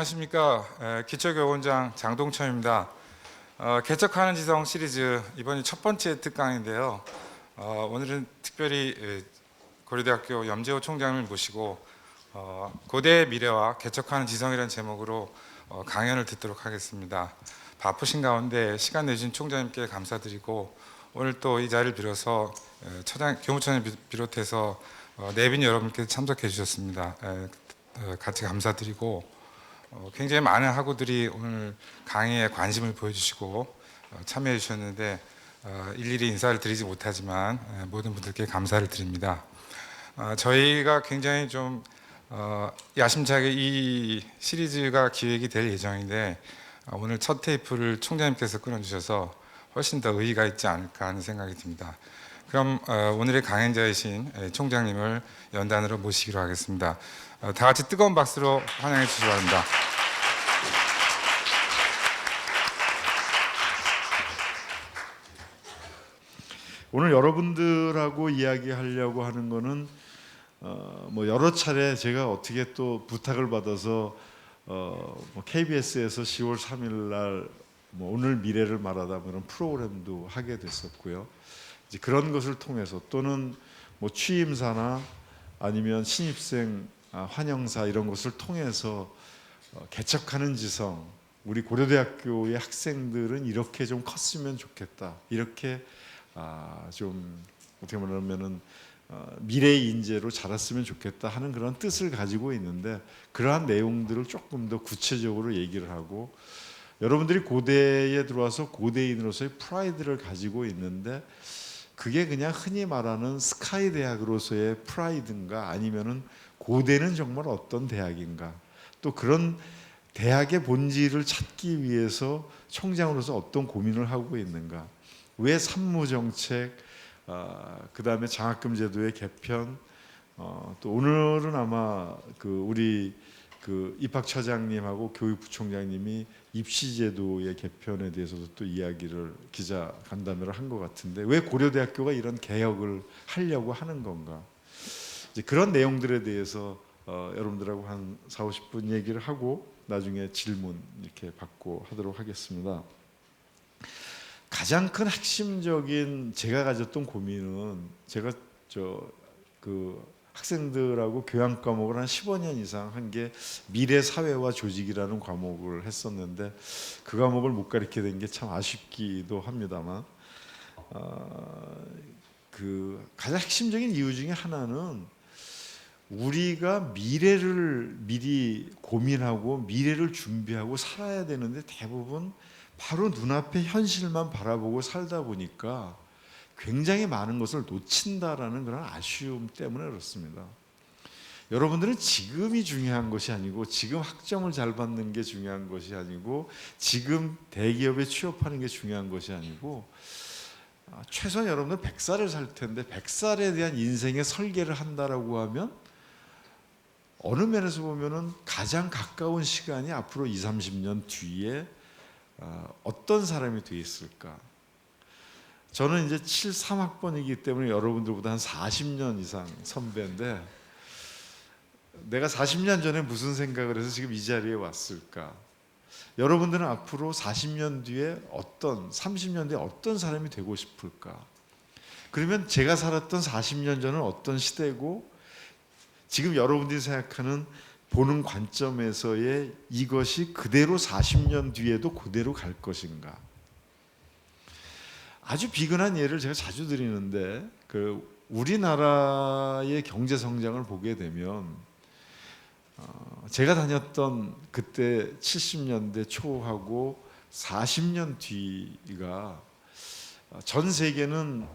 안녕하십니까. 기초교원장 장동철입니다. 개척하는 지성 시리즈 이번이 첫 번째 특강인데요. 오늘은 특별히 고려대학교 염재호 총장님을 모시고 고대의 미래와 개척하는 지성이라는 제목으로 강연을 듣도록 하겠습니다. 바쁘신 가운데 시간 내주신 총장님께 감사드리고, 오늘 또 이 자리를 빌어서 교무처장님 비롯해서 내빈 여러분께 참석해 주셨습니다. 같이 감사드리고, 굉장히 많은 학우들이 오늘 강의에 관심을 보여주시고 참여해 주셨는데 일일이 인사를 드리지 못하지만 모든 분들께 감사를 드립니다. 저희가 굉장히 좀 야심차게 이 시리즈가 기획이 될 예정인데, 오늘 첫 테이프를 총장님께서 끊어주셔서 훨씬 더 의의가 있지 않을까 하는 생각이 듭니다. 그럼 오늘의 강연자이신 총장님을 연단으로 모시기로 하겠습니다. 다 같이 뜨거운 박수로 환영해 주시기 바랍니다. 오늘 여러분들하고 이야기하려고 하는 거는 뭐 여러 차례 제가 어떻게 또 부탁을 받아서 KBS에서 10월 3일 날 뭐 오늘 미래를 말하다 그런 프로그램도 하게 됐었고요. 이제 그런 것을 통해서 또는 뭐 취임사나 아니면 신입생 환영사 이런 것을 통해서 개척하는 지성, 우리 고려대학교의 학생들은 이렇게 좀 컸으면 좋겠다, 이렇게 좀 어떻게 말하면은 미래의 인재로 자랐으면 좋겠다 하는 그런 뜻을 가지고 있는데, 그러한 내용들을 조금 더 구체적으로 얘기를 하고, 여러분들이 고대에 들어와서 고대인으로서의 프라이드를 가지고 있는데 그게 그냥 흔히 말하는 스카이 대학으로서의 프라이드인가, 아니면은 고대는 정말 어떤 대학인가, 또 그런 대학의 본질을 찾기 위해서 총장으로서 어떤 고민을 하고 있는가, 왜 산무정책, 그 다음에 장학금 제도의 개편, 또 오늘은 아마 우리 입학처장님하고 교육부총장님이 입시제도의 개편에 대해서도 또 이야기를 기자 간담회를 한 것 같은데, 왜 고려대학교가 이런 개혁을 하려고 하는 건가, 이제 그런 내용들에 대해서 여러분들하고 한 40-50분 얘기를 하고 나중에 질문 이렇게 받고 하도록 하겠습니다. 가장 큰 핵심적인 제가 가졌던 고민은, 제가 학생들하고 교양 과목을 한 15년 이상 한 게 미래 사회와 조직이라는 과목을 했었는데, 그 과목을 못 가르치게 된 게 참 아쉽기도 합니다만, 가장 핵심적인 이유 중에 하나는 우리가 미래를 미리 고민하고 미래를 준비하고 살아야 되는데, 대부분 바로 눈앞의 현실만 바라보고 살다 보니까 굉장히 많은 것을 놓친다라는 그런 아쉬움 때문에 그렇습니다. 여러분들은 지금이 중요한 것이 아니고, 지금 학점을 잘 받는 게 중요한 것이 아니고, 지금 대기업에 취업하는 게 중요한 것이 아니고, 최소한 여러분들 100살을 살 텐데 100살에 대한 인생의 설계를 한다라고 하면 어느 면에서 보면은 가장 가까운 시간이 앞으로 20-30년 뒤에 어떤 사람이 돼 있을까. 저는 이제 73학번이기 때문에 여러분들보다 한 40년 이상 선배인데, 내가 40년 전에 무슨 생각을 해서 지금 이 자리에 왔을까. 여러분들은 앞으로 40년 뒤에 30년 뒤에 어떤 사람이 되고 싶을까. 그러면 제가 살았던 40년 전은 어떤 시대고, 지금 여러분들이 생각하는 보는 관점에서의 이것이 그대로 40년 뒤에도 그대로 갈 것인가. 아주 비근한 예를 제가 자주 드리는데, 우리나라의 경제 성장을 보게 되면 제가 다녔던 그때 70년대 초하고 40년 뒤가, 전 세계는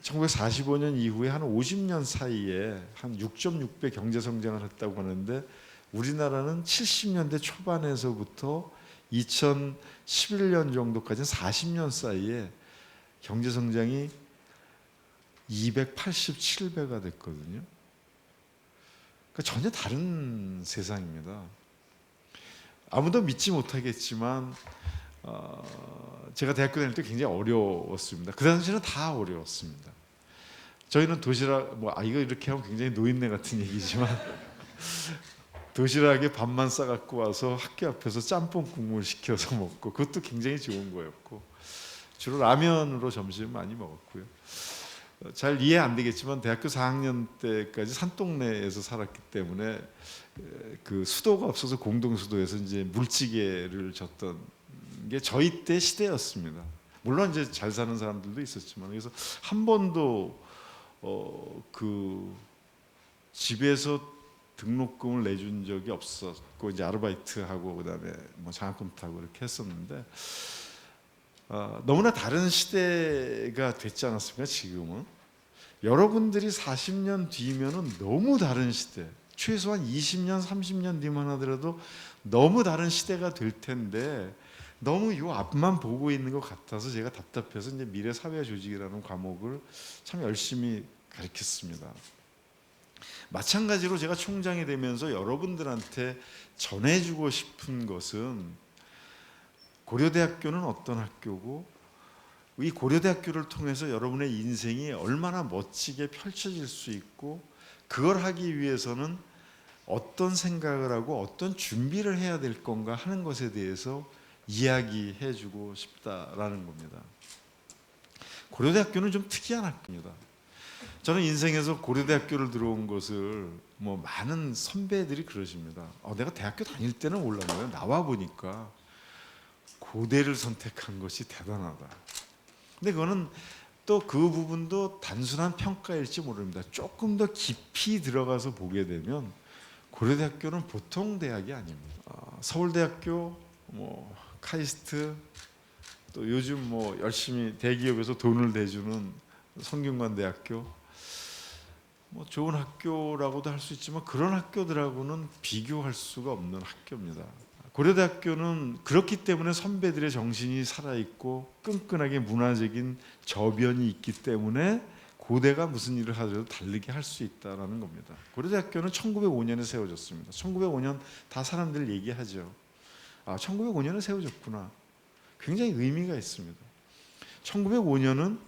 1945년 이후에 한 50년 사이에 한 6.6배 경제 성장을 했다고 하는데, 우리나라는 70년대 초반에서부터 2011년 정도까지 40년 사이에 경제 성장이 287배가 됐거든요. 그러니까 전혀 다른 세상입니다. 아무도 믿지 못하겠지만 제가 대학교 다닐 때 굉장히 어려웠습니다. 그 당시는 다 어려웠습니다. 저희는 도시락 이거 이렇게 하면 굉장히 노인네 같은 얘기지만 도시락에 밥만 싸갖고 와서 학교 앞에서 짬뽕 국물 시켜서 먹고, 그것도 굉장히 좋은 거였고, 주로 라면으로 점심 많이 먹었고요. 잘 이해 안 되겠지만 대학교 4학년 때까지 산동네에서 살았기 때문에 그 수도가 없어서 공동수도에서 이제 물찌개를 졌던 게 저희 때 시대였습니다. 물론 이제 잘 사는 사람들도 있었지만, 그래서 한 번도 그 집에서 등록금을 내준 적이 없었고, 이제 아르바이트하고 그다음에 뭐 장학금 타고 이렇게 했었는데, 너무나 다른 시대가 됐지 않았습니까? 지금은 여러분들이 40년 뒤면은 너무 다른 시대, 최소한 20년, 30년 뒤만 하더라도 너무 다른 시대가 될 텐데, 너무 요 앞만 보고 있는 것 같아서 제가 답답해서 이제 미래 사회 조직이라는 과목을 참 열심히 가르쳤습니다. 마찬가지로 제가 총장이 되면서 여러분들한테 전해주고 싶은 것은, 고려대학교는 어떤 학교고, 이 고려대학교를 통해서 여러분의 인생이 얼마나 멋지게 펼쳐질 수 있고, 그걸 하기 위해서는 어떤 생각을 하고 어떤 준비를 해야 될 건가 하는 것에 대해서 이야기해주고 싶다라는 겁니다. 고려대학교는 좀 특이한 학교입니다. 저는 인생에서 고려대학교를 들어온 것을 뭐 많은 선배들이 그러십니다. 내가 대학교 다닐 때는 몰랐는데 나와 보니까 고대를 선택한 것이 대단하다. 근데 그거는 또 그 부분도 단순한 평가일지 모릅니다. 조금 더 깊이 들어가서 보게 되면 고려대학교는 보통 대학이 아닙니다. 서울대학교, 뭐 카이스트, 또 요즘 뭐 열심히 대기업에서 돈을 대주는 성균관대학교, 뭐 좋은 학교라고도 할 수 있지만 그런 학교들하고는 비교할 수가 없는 학교입니다. 고려대학교는 그렇기 때문에 선배들의 정신이 살아있고 끈끈하게 문화적인 저변이 있기 때문에 고대가 무슨 일을 하더라도 다르게 할 수 있다는 겁니다. 고려대학교는 1905년에 세워졌습니다. 1905년 다 사람들 얘기하죠. 1905년에 세워졌구나. 굉장히 의미가 있습니다. 1905년은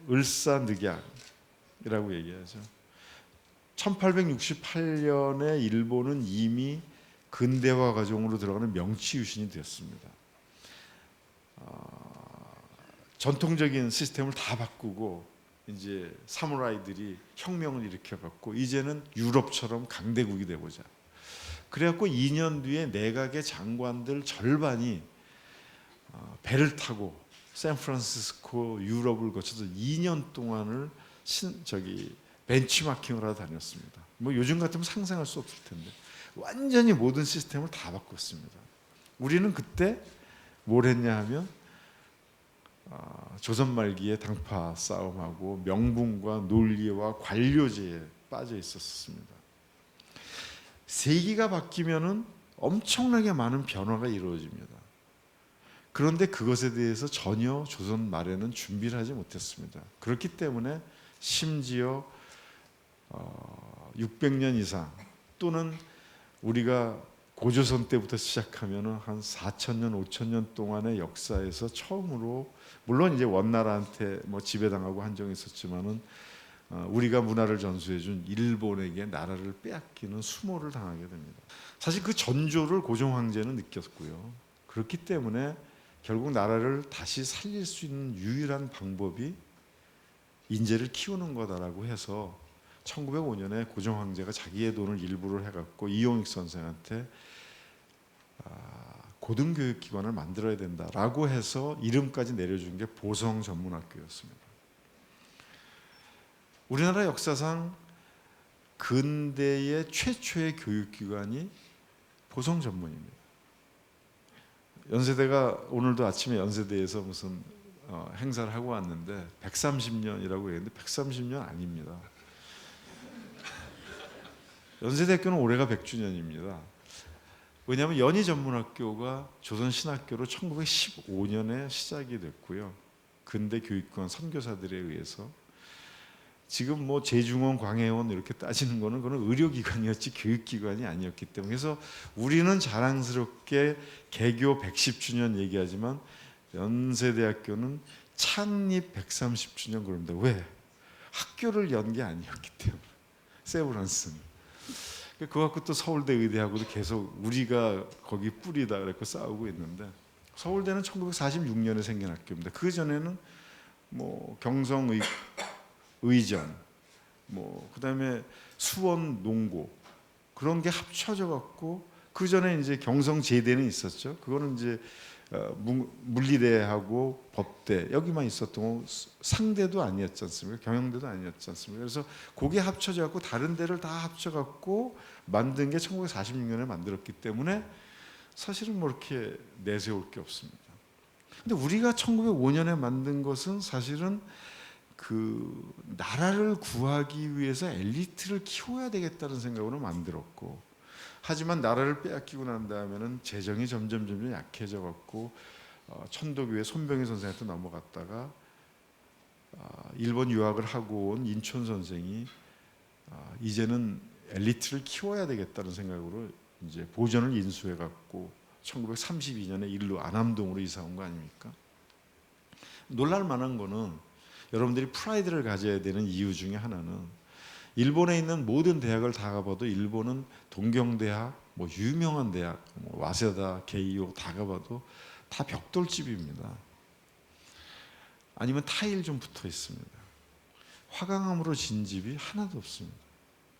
을사늑약이라고 얘기하죠. 1868년에 일본은 이미 근대화 과정으로 들어가는 명치유신이 되었습니다. 전통적인 시스템을 다 바꾸고 이제 사무라이들이 혁명을 일으켜갖고 이제는 유럽처럼 강대국이 되보자. 그래갖고 2년 뒤에 내각의 장관들 절반이 배를 타고 샌프란시스코 유럽을 거쳐서 2년 동안을 벤치마킹을 하러 다녔습니다. 뭐 요즘 같으면 상상할 수 없을 텐데 완전히 모든 시스템을 다 바꿨습니다. 우리는 그때 뭘 했냐 하면 조선 말기에 당파 싸움하고 명분과 논리와 관료제에 빠져 있었습니다. 세기가 바뀌면은 엄청나게 많은 변화가 이루어집니다. 그런데 그것에 대해서 전혀 조선 말에는 준비를 하지 못했습니다. 그렇기 때문에 심지어 600년 이상 또는 우리가 고조선 때부터 시작하면은 한 4,000년, 5,000년 동안의 역사에서 처음으로, 물론 이제 원나라한테 뭐 지배당하고 한정이 있었지만은 우리가 문화를 전수해준 일본에게 나라를 빼앗기는 수모를 당하게 됩니다. 사실 그 전조를 고종 황제는 느꼈고요. 그렇기 때문에 결국 나라를 다시 살릴 수 있는 유일한 방법이 인재를 키우는 거다라고 해서 1905년에 고종 황제가 자기의 돈을 일부를 해갖고 이용익 선생한테 고등교육기관을 만들어야 된다라고 해서 이름까지 내려준 게 보성전문학교였습니다. 우리나라 역사상 근대의 최초의 교육기관이 보성전문입니다. 연세대가 오늘도 아침에 연세대에서 무슨 행사를 하고 왔는데 130년이라고 했는데 130년 아닙니다. 연세대학교는 올해가 100주년입니다. 왜냐하면 연희전문학교가 조선신학교로 1915년에 시작이 됐고요. 근대 교육권 선교사들에 의해서 지금 뭐 재중원, 광해원 이렇게 따지는 거는 그건 의료기관이었지 교육기관이 아니었기 때문에, 그래서 우리는 자랑스럽게 개교 110주년 얘기하지만 연세대학교는 창립 130주년 그럽니다. 왜? 학교를 연 게 아니었기 때문에. 세브란스는. 그거 갖고 또 서울대 의대하고도 계속 우리가 거기 뿌리다 그랬고 싸우고 있는데, 서울대는 1946년에 생긴 학교입니다. 그 전에는 뭐 경성 의전, 뭐 그다음에 수원 농고 그런 게 합쳐져 갖고, 그 전에 이제 경성 제대는 있었죠. 그거는 이제 물리대하고 법대 여기만 있었던 거, 상대도 아니었지 않습니까? 경영대도 아니었지 않습니까? 그래서 그게 합쳐져 갖고 다른 데를 다 합쳐 갖고 만든 게 1946년에 만들었기 때문에 사실은 뭐 이렇게 내세울 게 없습니다. 근데 우리가 1905년에 만든 것은 사실은 그 나라를 구하기 위해서 엘리트를 키워야 되겠다는 생각으로 만들었고, 하지만 나라를 빼앗기고 난 다음에는 재정이 점점 약해져 갖고 천도교회 손병희 선생한테 넘어갔다가 일본 유학을 하고 온 인촌 선생이 이제는 엘리트를 키워야 되겠다는 생각으로 이제 보전을 인수해 갖고 1932년에 일로 안암동으로 이사 온 거 아닙니까? 놀랄 만한 거는, 여러분들이 프라이드를 가져야 되는 이유 중에 하나는, 일본에 있는 모든 대학을 다 가봐도 일본은 동경대학, 뭐 유명한 대학, 뭐 와세다, 게이오 다 가봐도 다 벽돌집입니다. 아니면 타일 좀 붙어 있습니다. 화강암으로 진 집이 하나도 없습니다.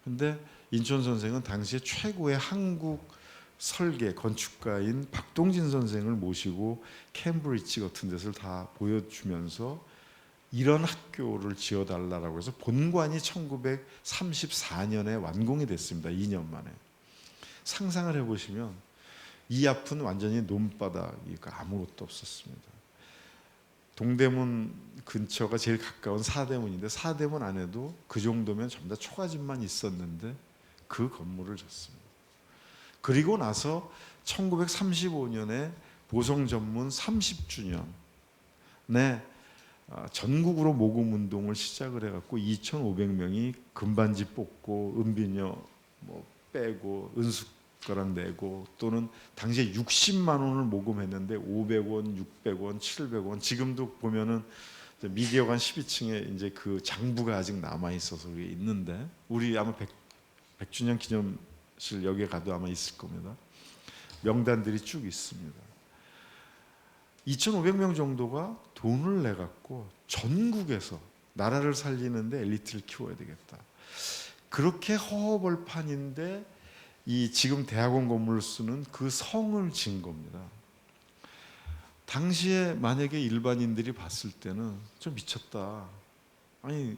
근데 인촌 선생은 당시에 최고의 한국 설계 건축가인 박동진 선생을 모시고 캠브리지 같은 데서를 다 보여주면서 이런 학교를 지어달라고 해서 본관이 1934년에 완공이 됐습니다. 2년 만에. 상상을 해보시면 이 앞은 완전히 논바닥이니까 아무것도 없었습니다. 동대문 근처가 제일 가까운 사대문인데, 사대문 안에도 그 정도면 전부 다 초가집만 있었는데 그 건물을 졌습니다. 그리고 나서 1935년에 보성 전문 30주년에 전국으로 모금 운동을 시작을 해갖고 2,500명이 금반지 뽑고 은비녀 뭐 빼고 은숟가락 내고, 또는 당시에 60만 원을 모금했는데 500원, 600원, 700원. 지금도 보면은 미디어관 12층에 이제 그 장부가 아직 남아 있어서 있는데, 우리 아마 100주년 기념실 여기에 가도 아마 있을 겁니다. 명단들이 쭉 있습니다. 2,500명 정도가 돈을 내 갖고 전국에서 나라를 살리는데 엘리트를 키워야 되겠다. 그렇게 허허벌판인데 이 지금 대학원 건물을 쓰는 그 성을 진 겁니다. 당시에 만약에 일반인들이 봤을 때는 좀 미쳤다. 아니,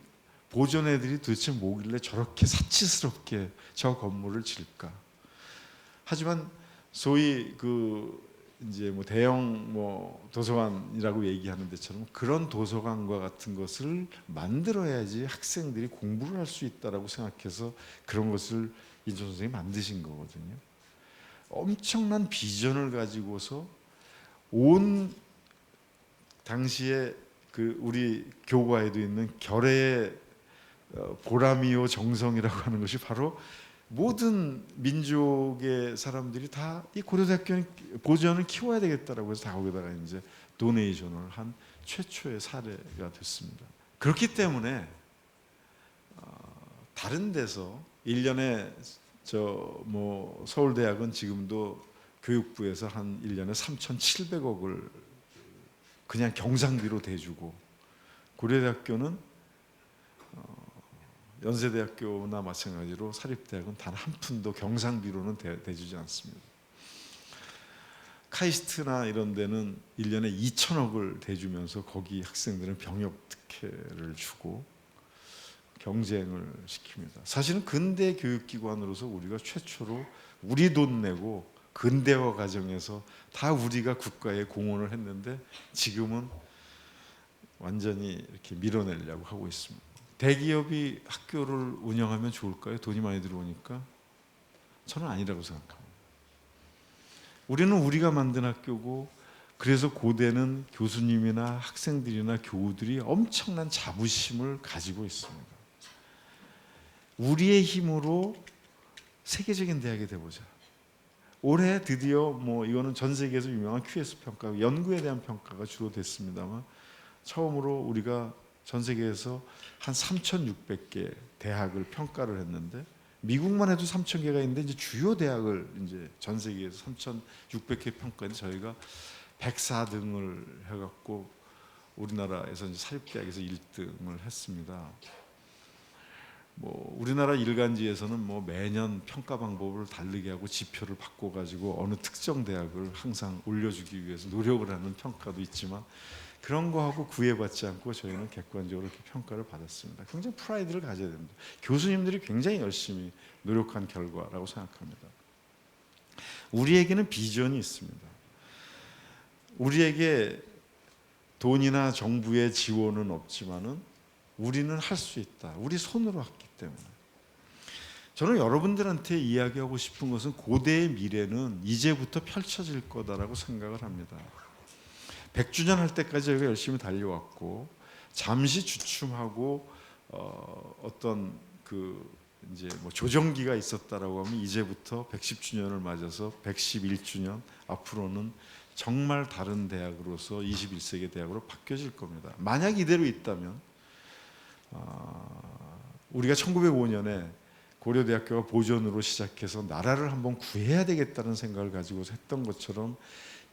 보전 애들이 도대체 뭐길래 저렇게 사치스럽게 저 건물을 질까? 하지만 소위 그 이제 뭐 대형 뭐 도서관이라고 얘기하는 데처럼 그런 도서관과 같은 것을 만들어야지 학생들이 공부를 할 수 있다라고 생각해서 그런 것을 인천 선생님이 만드신 거거든요. 엄청난 비전을 가지고서 온 당시에 그 우리 교과에도 있는 결의의 보람이요 정성이라고 하는 것이 바로 모든 민족의 사람들이 다 이 고려대학교 보전을 키워야 되겠다라고 해서 다 거기다가 이제 도네이션을 한 최초의 사례가 됐습니다. 그렇기 때문에 다른 데서 1년에 저 뭐 서울대학은 지금도 교육부에서 한 1년에 3,700억을 그냥 경상비로 대주고, 고려대학교는 연세대학교나 마찬가지로 사립대학은 단 한 푼도 경상비로는 대주지 않습니다. 카이스트나 이런 데는 1년에 2천억을 대주면서 거기 학생들은 병역 특혜를 주고 경쟁을 시킵니다. 사실은 근대 교육기관으로서 우리가 최초로 우리 돈 내고 근대화 과정에서 다 우리가 국가에 공헌을 했는데, 지금은 완전히 이렇게 밀어내려고 하고 있습니다. 대기업이 학교를 운영하면 좋을까요? 돈이 많이 들어오니까? 저는 아니라고 생각합니다. 우리는 우리가 만든 학교고, 그래서 고대는 교수님이나 학생들이나 교우들이 엄청난 자부심을 가지고 있습니다. 우리의 힘으로 세계적인 대학이 돼보자. 올해 드디어 뭐 이거는 전 세계에서 유명한 QS 평가, 연구에 대한 평가가 주로 됐습니다만, 처음으로 우리가 전 세계에서 한 3,600개 대학을 평가를 했는데 미국만 해도 3,000개가 있는데 이제 주요 대학을 이제 전 세계에서 3,600개 평가인데 저희가 104등을 해갖고 우리나라에서 이제 사립대학에서 1등을 했습니다. 뭐 우리나라 일간지에서는 뭐 매년 평가 방법을 다르게 하고 지표를 바꿔가지고 어느 특정 대학을 항상 올려주기 위해서 노력을 하는 평가도 있지만 그런 거하고 구애받지 않고 저희는 객관적으로 이렇게 평가를 받았습니다. 굉장히 프라이드를 가져야 됩니다. 교수님들이 굉장히 열심히 노력한 결과라고 생각합니다. 우리에게는 비전이 있습니다. 우리에게 돈이나 정부의 지원은 없지만은 우리는 할 수 있다. 우리 손으로 했기 때문에. 저는 여러분들한테 이야기하고 싶은 것은 고대의 미래는 이제부터 펼쳐질 거다라고 생각을 합니다. 100주년 할 때까지 저희가 열심히 달려왔고 잠시 주춤하고 어떤 그 이제 뭐 조정기가 있었다라고 하면 이제부터 110주년을 맞아서 111주년 앞으로는 정말 다른 대학으로서 21세기 대학으로 바뀌어질 겁니다. 만약 이대로 있다면 우리가 1905년에 고려대학교가 보존으로 시작해서 나라를 한번 구해야 되겠다는 생각을 가지고서 했던 것처럼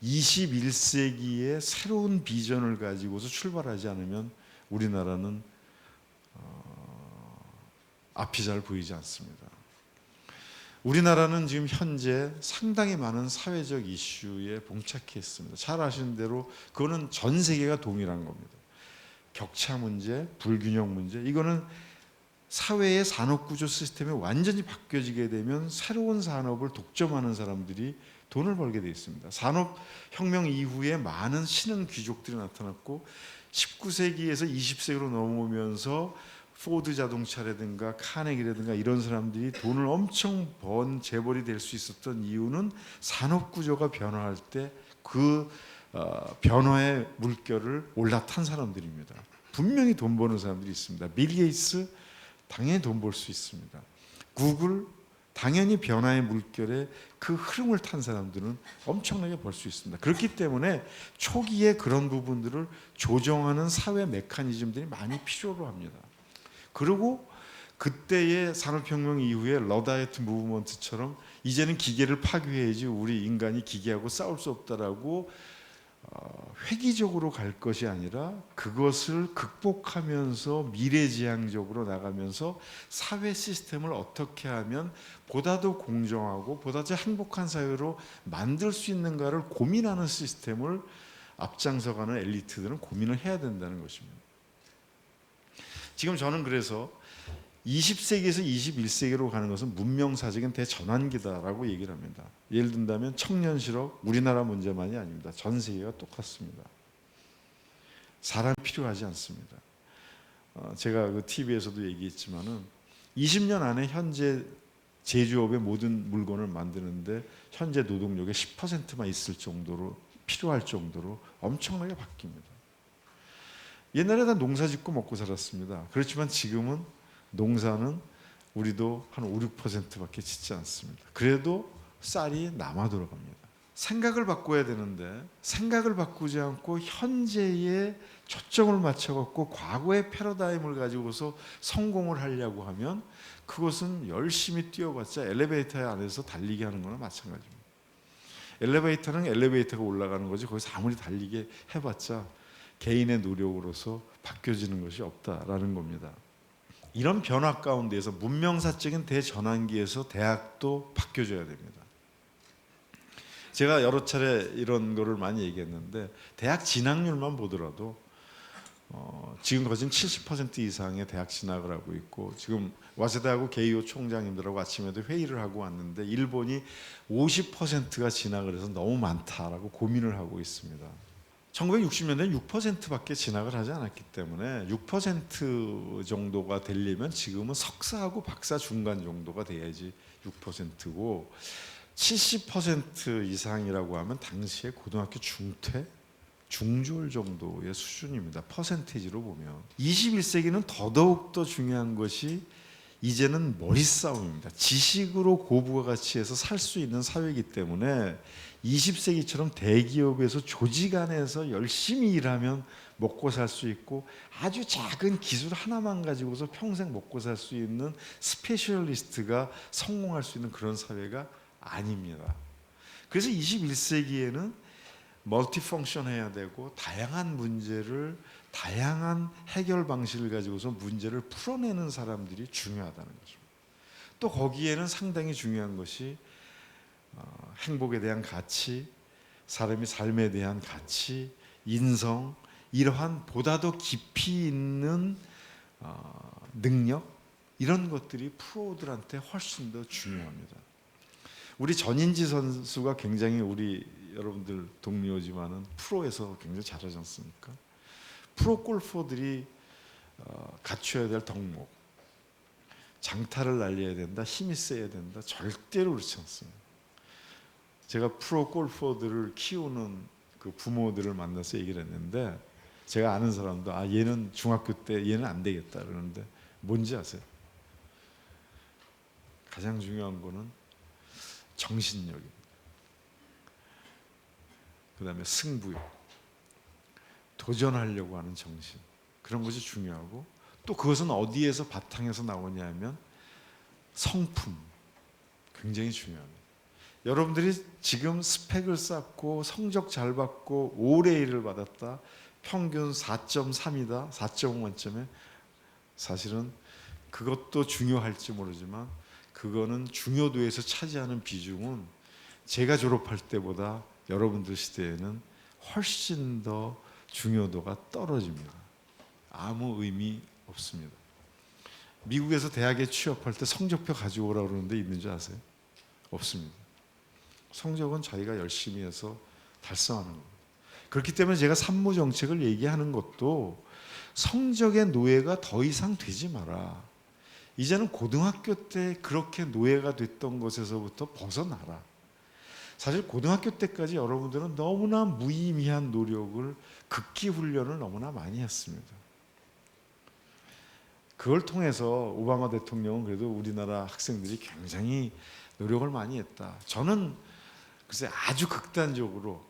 21세기의 새로운 비전을 가지고서 출발하지 않으면 우리나라는 앞이 잘 보이지 않습니다. 우리나라는 지금 현재 상당히 많은 사회적 이슈에 봉착해 있습니다. 잘 아시는 대로 그거는 전 세계가 동일한 겁니다. 격차 문제, 불균형 문제, 이거는 사회의 산업구조 시스템이 완전히 바뀌어지게 되면 새로운 산업을 독점하는 사람들이 돈을 벌게 되어 있습니다. 산업혁명 이후에 많은 신흥 귀족들이 나타났고 19세기에서 20세기로 넘어오면서 포드 자동차라든가 카네기라든가 이런 사람들이 돈을 엄청 번 재벌이 될 수 있었던 이유는 산업구조가 변화할 때 그 변화의 물결을 올라탄 사람들입니다. 분명히 돈 버는 사람들이 있습니다. 빌 게이츠 당연히 돈 벌 수 있습니다. 구글 당연히 변화의 물결에 그 흐름을 탄 사람들은 엄청나게 벌 수 있습니다. 그렇기 때문에 초기에 그런 부분들을 조정하는 사회 메커니즘들이 많이 필요로 합니다. 그리고 그때의 산업혁명 이후에 러다이트 무브먼트처럼 이제는 기계를 파괴해야지 우리 인간이 기계하고 싸울 수 없다라고 획기적으로 갈 것이 아니라 그것을 극복하면서 미래지향적으로 나가면서 사회 시스템을 어떻게 하면 보다 더 공정하고 보다 더 행복한 사회로 만들 수 있는가를 고민하는 시스템을 앞장서가는 엘리트들은 고민을 해야 된다는 것입니다. 지금 저는 그래서 20세기에서 21세기로 가는 것은 문명사적인 대전환기다라고 얘기를 합니다. 예를 든다면 청년 실업, 우리나라 문제만이 아닙니다. 전 세계가 똑같습니다. 사람이 필요하지 않습니다. 제가 그 TV에서도 얘기했지만은 20년 안에 현재 제조업의 모든 물건을 만드는데 현재 노동력의 10%만 있을 정도로 필요할 정도로 엄청나게 바뀝니다. 옛날에 다 농사 짓고 먹고 살았습니다. 그렇지만 지금은 농사는 우리도 한 5, 6%밖에 짓지 않습니다. 그래도 쌀이 남아 돌아갑니다. 생각을 바꿔야 되는데 생각을 바꾸지 않고 현재에 초점을 맞춰갖고 과거의 패러다임을 가지고서 성공을 하려고 하면 그것은 열심히 뛰어봤자 엘리베이터 안에서 달리기 하는 거나 마찬가지입니다. 엘리베이터는 엘리베이터가 올라가는 거지 거기서 아무리 달리게 해봤자 개인의 노력으로서 바뀌어지는 것이 없다라는 겁니다. 이런 변화 가운데에서 문명사적인 대전환기에서 대학도 바뀌어져야 됩니다. 제가 여러 차례 이런 거를 많이 얘기했는데 대학 진학률만 보더라도 지금 거진 70% 이상의 대학 진학을 하고 있고 지금 와세다하고 게이오 총장님들하고 아침에도 회의를 하고 왔는데 일본이 50%가 진학을 해서 너무 많다라고 고민을 하고 있습니다. 1960년대는 6%밖에 진학을 하지 않았기 때문에 6% 정도가 되려면 지금은 석사하고 박사 중간 정도가 돼야지 6%고 70% 이상이라고 하면 당시에 고등학교 중퇴, 중졸 정도의 수준입니다. 퍼센테이지로 보면 21세기는 더더욱 더 중요한 것이 이제는 머리 싸움입니다. 지식으로 고부가가치해서 살 수 있는 사회이기 때문에 20세기처럼 대기업에서 조직 안에서 열심히 일하면 먹고 살 수 있고 아주 작은 기술 하나만 가지고서 평생 먹고 살 수 있는 스페셜리스트가 성공할 수 있는 그런 사회가 아닙니다. 그래서 21세기에는 멀티펑션 해야 되고 다양한 문제를 다양한 해결 방식을 가지고서 문제를 풀어내는 사람들이 중요하다는 거죠. 또 거기에는 상당히 중요한 것이 행복에 대한 가치, 사람의 삶에 대한 가치, 인성, 이러한 보다 더 깊이 있는 능력, 이런 것들이 프로들한테 훨씬 더 중요합니다. 우리 전인지 선수가 굉장히 우리 여러분들 동료지만은 프로에서 굉장히 잘하지 않습니까? 프로 골퍼들이 갖춰야 될 덕목, 장타를 날려야 된다, 힘이 세야 된다, 절대로 그렇지 않습니다. 제가 프로 골퍼들을 키우는 그 부모들을 만나서 얘기를 했는데, 제가 아는 사람도 얘는 중학교 때 얘는 안 되겠다 그러는데 뭔지 아세요? 가장 중요한 거는 정신력입니다. 그 다음에 승부욕, 도전하려고 하는 정신, 그런 것이 중요하고, 또 그것은 어디에서 바탕에서 나오냐 하면 성품, 굉장히 중요합니다. 여러분들이 지금 스펙을 쌓고 성적 잘 받고 오래 일을 받았다, 평균 4.3이다, 4.5 만점에, 사실은 그것도 중요할지 모르지만 그거는 중요도에서 차지하는 비중은 제가 졸업할 때보다 여러분들 시대에는 훨씬 더 중요도가 떨어집니다. 아무 의미 없습니다. 미국에서 대학에 취업할 때 성적표 가지고 오라고 그러는데 있는 줄 아세요? 없습니다. 성적은 자기가 열심히 해서 달성하는 겁니다. 그렇기 때문에 제가 산무 정책을 얘기하는 것도 성적의 노예가 더 이상 되지 마라. 이제는 고등학교 때 그렇게 노예가 됐던 것에서부터 벗어나라. 사실 고등학교 때까지 여러분들은 너무나 무의미한 노력을, 극기 훈련을 너무나 많이 했습니다. 그걸 통해서 오바마 대통령은 그래도 우리나라 학생들이 굉장히 노력을 많이 했다. 저는 글쎄 아주 극단적으로,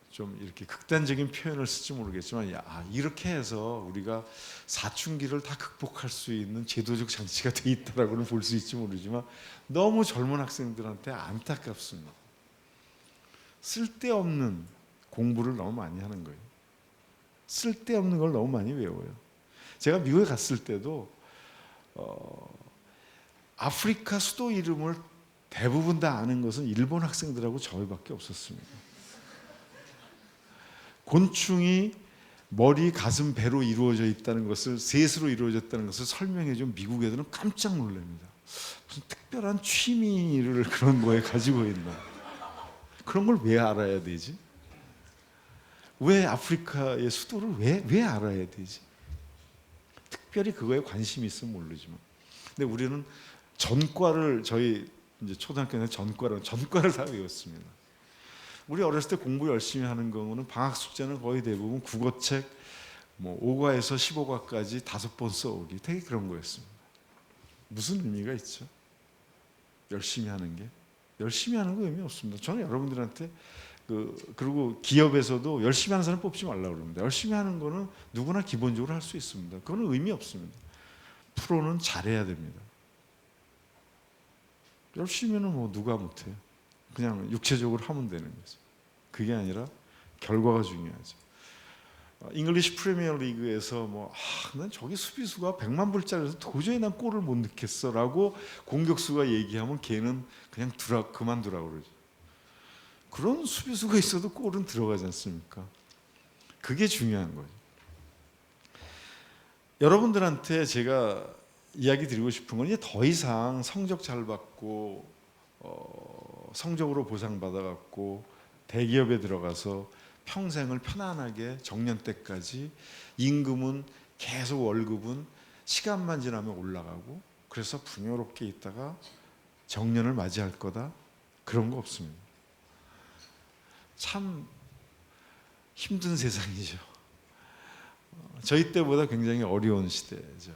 좀 이렇게 극단적인 표현을 쓸지 모르겠지만, 이렇게 해서 우리가 사춘기를 다 극복할 수 있는 제도적 장치가 돼 있다라고는 볼 수 있지 모르지만, 너무 젊은 학생들한테 안타깝습니다. 쓸데없는 공부를 너무 많이 하는 거예요. 쓸데없는 걸 너무 많이 외워요. 제가 미국에 갔을 때도 아프리카 수도 이름을 대부분 다 아는 것은 일본 학생들하고 저희밖에 없었습니다. 곤충이 머리, 가슴, 배로 이루어져 있다는 것을, 셋으로 이루어졌다는 것을 설명해 준 미국 애들은 깜짝 놀랍니다. 무슨 특별한 취미를 그런 거에 가지고 있나? 그런 걸 왜 알아야 되지? 왜 아프리카의 수도를 왜 알아야 되지? 특별히 그거에 관심이 있으면 모르지만, 근데 우리는 전과를, 저희 이제 초등학교는 전과를 다 외웠습니다. 우리 어렸을 때 공부 열심히 하는 경우는 방학 숙제는 거의 대부분 국어책 5과에서 15과까지 5번 써오기, 되게 그런 거였습니다. 무슨 의미가 있죠? 열심히 하는 게? 열심히 하는 거 의미 없습니다. 저는 여러분들한테 그리고 기업에서도 열심히 하는 사람 뽑지 말라고 그럽니다. 열심히 하는 거는 누구나 기본적으로 할 수 있습니다. 그거는 의미 없습니다. 프로는 잘해야 됩니다. 열심히는 누가 못해요. 그냥 육체적으로 하면 되는 거죠. 그게 아니라 결과가 중요하죠. 잉글리시 프리미어 리그에서 난 저기 수비수가 100만 불짜리라서 도저히 난 골을 못 넣겠어 라고 공격수가 얘기하면 걔는 그냥 그만두라고 그러죠. 그런 수비수가 있어도 골은 들어가지 않습니까? 그게 중요한 거죠. 여러분들한테 제가 이야기 드리고 싶은 건, 이제 더 이상 성적 잘 받고 성적으로 보상받아갖고 대기업에 들어가서 평생을 편안하게 정년 때까지 임금은 계속, 월급은 시간만 지나면 올라가고, 그래서 풍요롭게 있다가 정년을 맞이할 거다, 그런 거 없습니다. 참 힘든 세상이죠. 저희 때보다 굉장히 어려운 시대죠.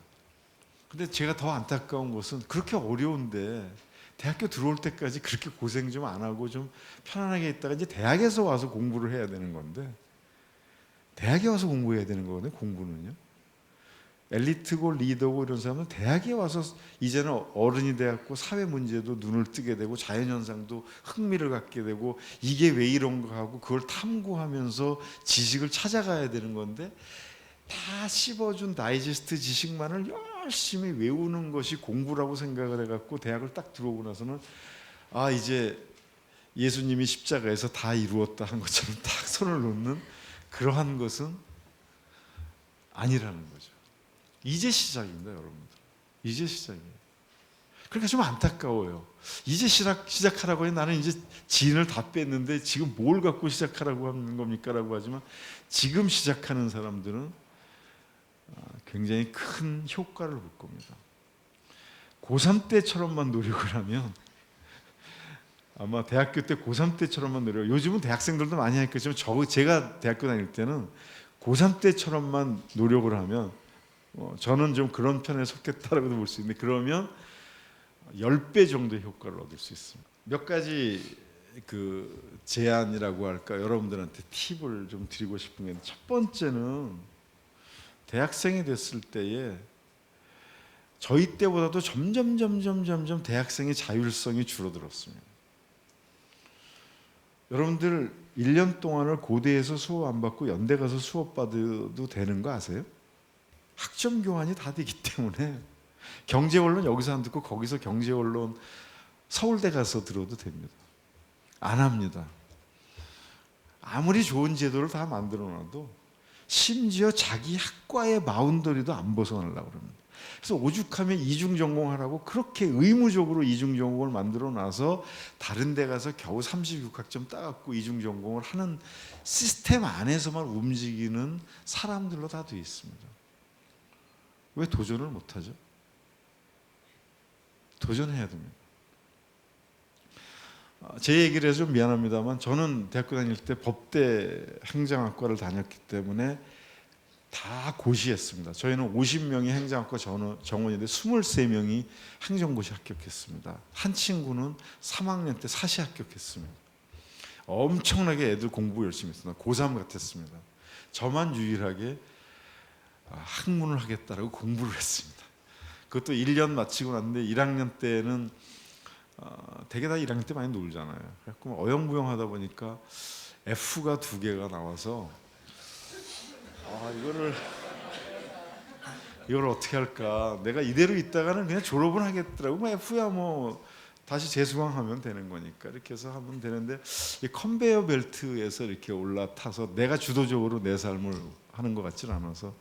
근데 제가 더 안타까운 것은 그렇게 어려운데 대학교 들어올 때까지 그렇게 고생 좀 안 하고 좀 편안하게 있다가 이제 대학에서 와서 공부를 해야 되는 건데, 대학에 와서 공부해야 되는 거거든요. 공부는요. 엘리트고 리더고 이런 사람은 대학에 와서 이제는 어른이 돼갖고 사회 문제도 눈을 뜨게 되고 자연현상도 흥미를 갖게 되고 이게 왜 이런가 하고 그걸 탐구하면서 지식을 찾아가야 되는 건데, 다 씹어준 다이제스트 지식만을 열심히 외우는 것이 공부라고 생각을 해갖고 대학을 딱 들어오고 나서는 아, 이제 예수님이 십자가에서 다 이루었다 한 것처럼 딱 손을 놓는 그러한 것은 아니라는 거죠. 이제 시작입니다, 여러분들. 이제 시작이에요. 그러니까 좀 안타까워요. 이제 시작하라고 해. 나는 이제 진을 다 뺐는데 지금 뭘 갖고 시작하라고 하는 겁니까? 라고 하지만 지금 시작하는 사람들은 굉장히 큰 효과를 볼 겁니다. 고3 때처럼만 노력을 하면, 아마 대학교 때 고3 때처럼만 노력, 요즘은 대학생들도 많이 하니까 제가 대학교 다닐 때는 고3 때처럼만 노력을 하면 저는 좀 그런 편에 속했다라고도 볼 수 있는데, 그러면 10배 정도의 효과를 얻을 수 있습니다. 몇 가지 그 제안이라고 할까, 여러분들한테 팁을 좀 드리고 싶은 게, 첫 번째는 대학생이 됐을 때에 저희 때보다도 점점 대학생의 자율성이 줄어들었습니다. 여러분들 1년 동안을 고대에서 수업 안 받고 연대 가서 수업 받아도 되는 거 아세요? 학점 교환이 다 되기 때문에 경제원론 여기서 안 듣고 거기서 경제원론 서울대 가서 들어도 됩니다. 안 합니다. 아무리 좋은 제도를 다 만들어 놔도 심지어 자기 학과의 바운더리도 안 벗어나려고 그럽니다. 그래서 오죽하면 이중 전공하라고 그렇게 의무적으로 이중 전공을 만들어 놔서 다른 데 가서 겨우 36학점 따갖고 이중 전공을 하는 시스템 안에서만 움직이는 사람들로 다 되어 있습니다. 왜 도전을 못하죠? 도전해야 됩니다. 제 얘기를 해서 좀 미안합니다만, 저는 대학교 다닐 때 법대 행정학과를 다녔기 때문에 다 고시했습니다. 저희는 50명이 행정학과 정원인데 23명이 행정고시 합격했습니다. 한 친구는 3학년 때 사시 합격했습니다. 엄청나게 애들 공부 열심히 했습니다. 고3 같았습니다. 저만 유일하게 학문을 하겠다라고 공부를 했습니다. 그것도 1년 마치고 났는데 1학년 때는 되게 다 1학년 때 많이 놀잖아요. 그래서 어영부영하다 보니까 F가 2개가 나와서 이걸 어떻게 할까? 내가 이대로 있다가는 그냥 졸업은 하겠더라고. 뭐 F야 뭐 다시 재수강하면 되는 거니까 이렇게 해서 하면 되는데, 이 컨베이어 벨트에서 이렇게 올라타서 내가 주도적으로 내 삶을 하는 것 같지는 않아서,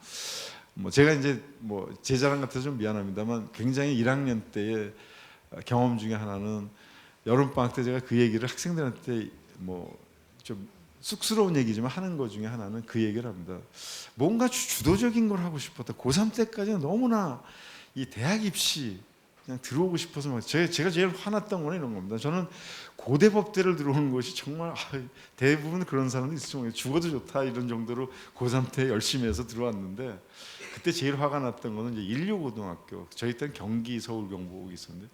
뭐 제가 이제 뭐 제 자랑 같아서 좀 미안합니다만, 굉장히 1학년 때의 경험 중에 하나는, 여름방학 때 제가 그 얘기를 학생들한테 뭐 좀 쑥스러운 얘기지만 하는 것 중에 하나는 그 얘기를 합니다. 뭔가 주도적인 걸 하고 싶었다. 고3 때까지는 너무나 이 대학 입시 그냥 들어오고 싶어서 막 제가 제일 화났던 건 이런 겁니다. 저는 고대 법대를 들어오는 것이 정말 대부분 그런 사람도 있을 정도로 죽어도 좋다 이런 정도로 고3 때 열심히 해서 들어왔는데, 그때 제일 화가 났던 거는 이제 인류고등학교, 저희 때는 경기 서울 경북이 있었는데,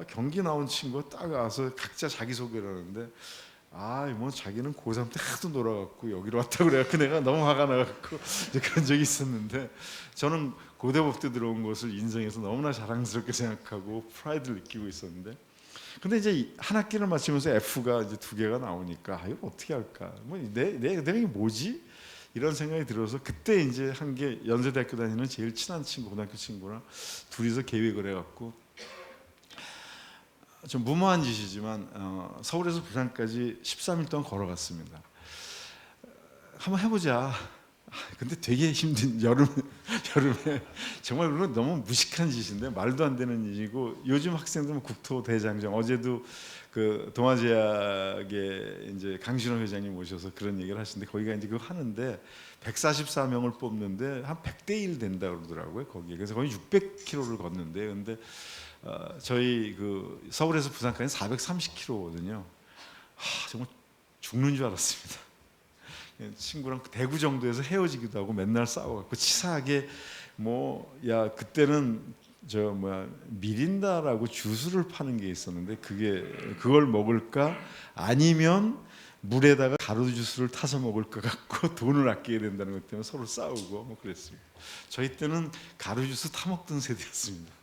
경기 나온 친구가 딱 와서 각자 자기소개를 하는데, 뭐 자기는 고3 때 하도 놀아갖고 여기로 왔다고 그래갖고 내가 너무 화가 나갖고 이제 그런 적이 있었는데, 저는 고대법대 들어온 것을 인생에서 너무나 자랑스럽게 생각하고 프라이드를 느끼고 있었는데, 근데 이제 한 학기를 마치면서 F가 이제 2개가 나오니까 이거 어떻게 할까? 뭐 내가 이게 뭐지? 이런 생각이 들어서, 그때 이제 한 게 연세대학교 다니는 제일 친한 친구, 고등학교 친구랑 둘이서 계획을 해갖고, 좀 무모한 짓이지만 서울에서 부산까지 13일 동안 걸어갔습니다. 한번 해보자. 근데 되게 힘든 여름에 정말 그건 너무 무식한 짓인데, 말도 안 되는 일이고, 요즘 학생들은 국토대장정, 어제도 그 동아제약의 이제 강신호 회장님 모셔서 그런 얘기를 하시는데, 거기가 이제 그거 하는데 144명을 뽑는데 한 100대 1 된다 그러더라고요, 거기에. 그래서 거의 600km를 걷는데, 근데 저희 그 서울에서 부산까지 430km거든요. 정말 죽는 줄 알았습니다. 친구랑 대구 정도에서 헤어지기도 하고 맨날 싸워갖고 치사하게 그때는 저 뭐야 미린다라고 주스를 파는 게 있었는데 그걸 먹을까 아니면 물에다가 가루 주스를 타서 먹을 것 같고 돈을 아끼게 된다는 것 때문에 서로 싸우고 뭐 그랬습니다. 저희 때는 가루 주스 타 먹던 세대였습니다.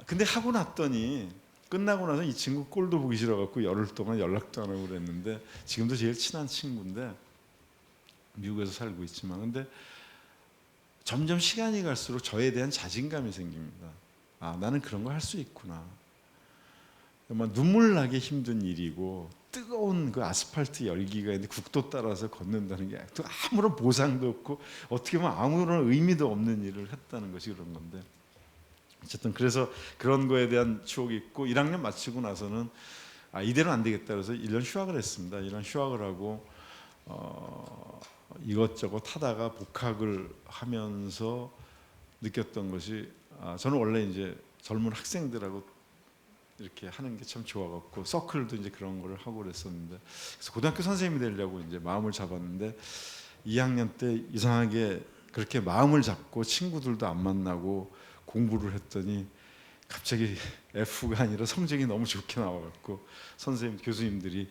근데 하고 났더니 끝나고 나서 이 친구 꼴도 보기 싫어갖고 열흘 동안 연락도 안 하고 그랬는데 지금도 제일 친한 친구인데 미국에서 살고 있지만 근데 점점 시간이 갈수록 저에 대한 자신감이 생깁니다. 나는 그런 거 할 수 있구나. 정말 눈물 나게 힘든 일이고 뜨거운 그 아스팔트 열기가 있는데 국도 따라서 걷는다는 게 아무런 보상도 없고 어떻게 보면 아무런 의미도 없는 일을 했다는 것이 그런 건데 어쨌든 그래서 그런 거에 대한 추억이 있고 1학년 마치고 나서는 이대로 안 되겠다 그래서 1년 휴학을 했습니다. 1년 휴학을 하고 이것저것 하다가 복학을 하면서 느꼈던 것이 저는 원래 이제 젊은 학생들하고 이렇게 하는 게 참 좋아갖고 서클도 이제 그런 거를 하고 그랬었는데 그래서 고등학교 선생님이 되려고 이제 마음을 잡았는데 2학년 때 이상하게 그렇게 마음을 잡고 친구들도 안 만나고 공부를 했더니 갑자기 F가 아니라 성적이 너무 좋게 나와갖고 선생님 교수님들이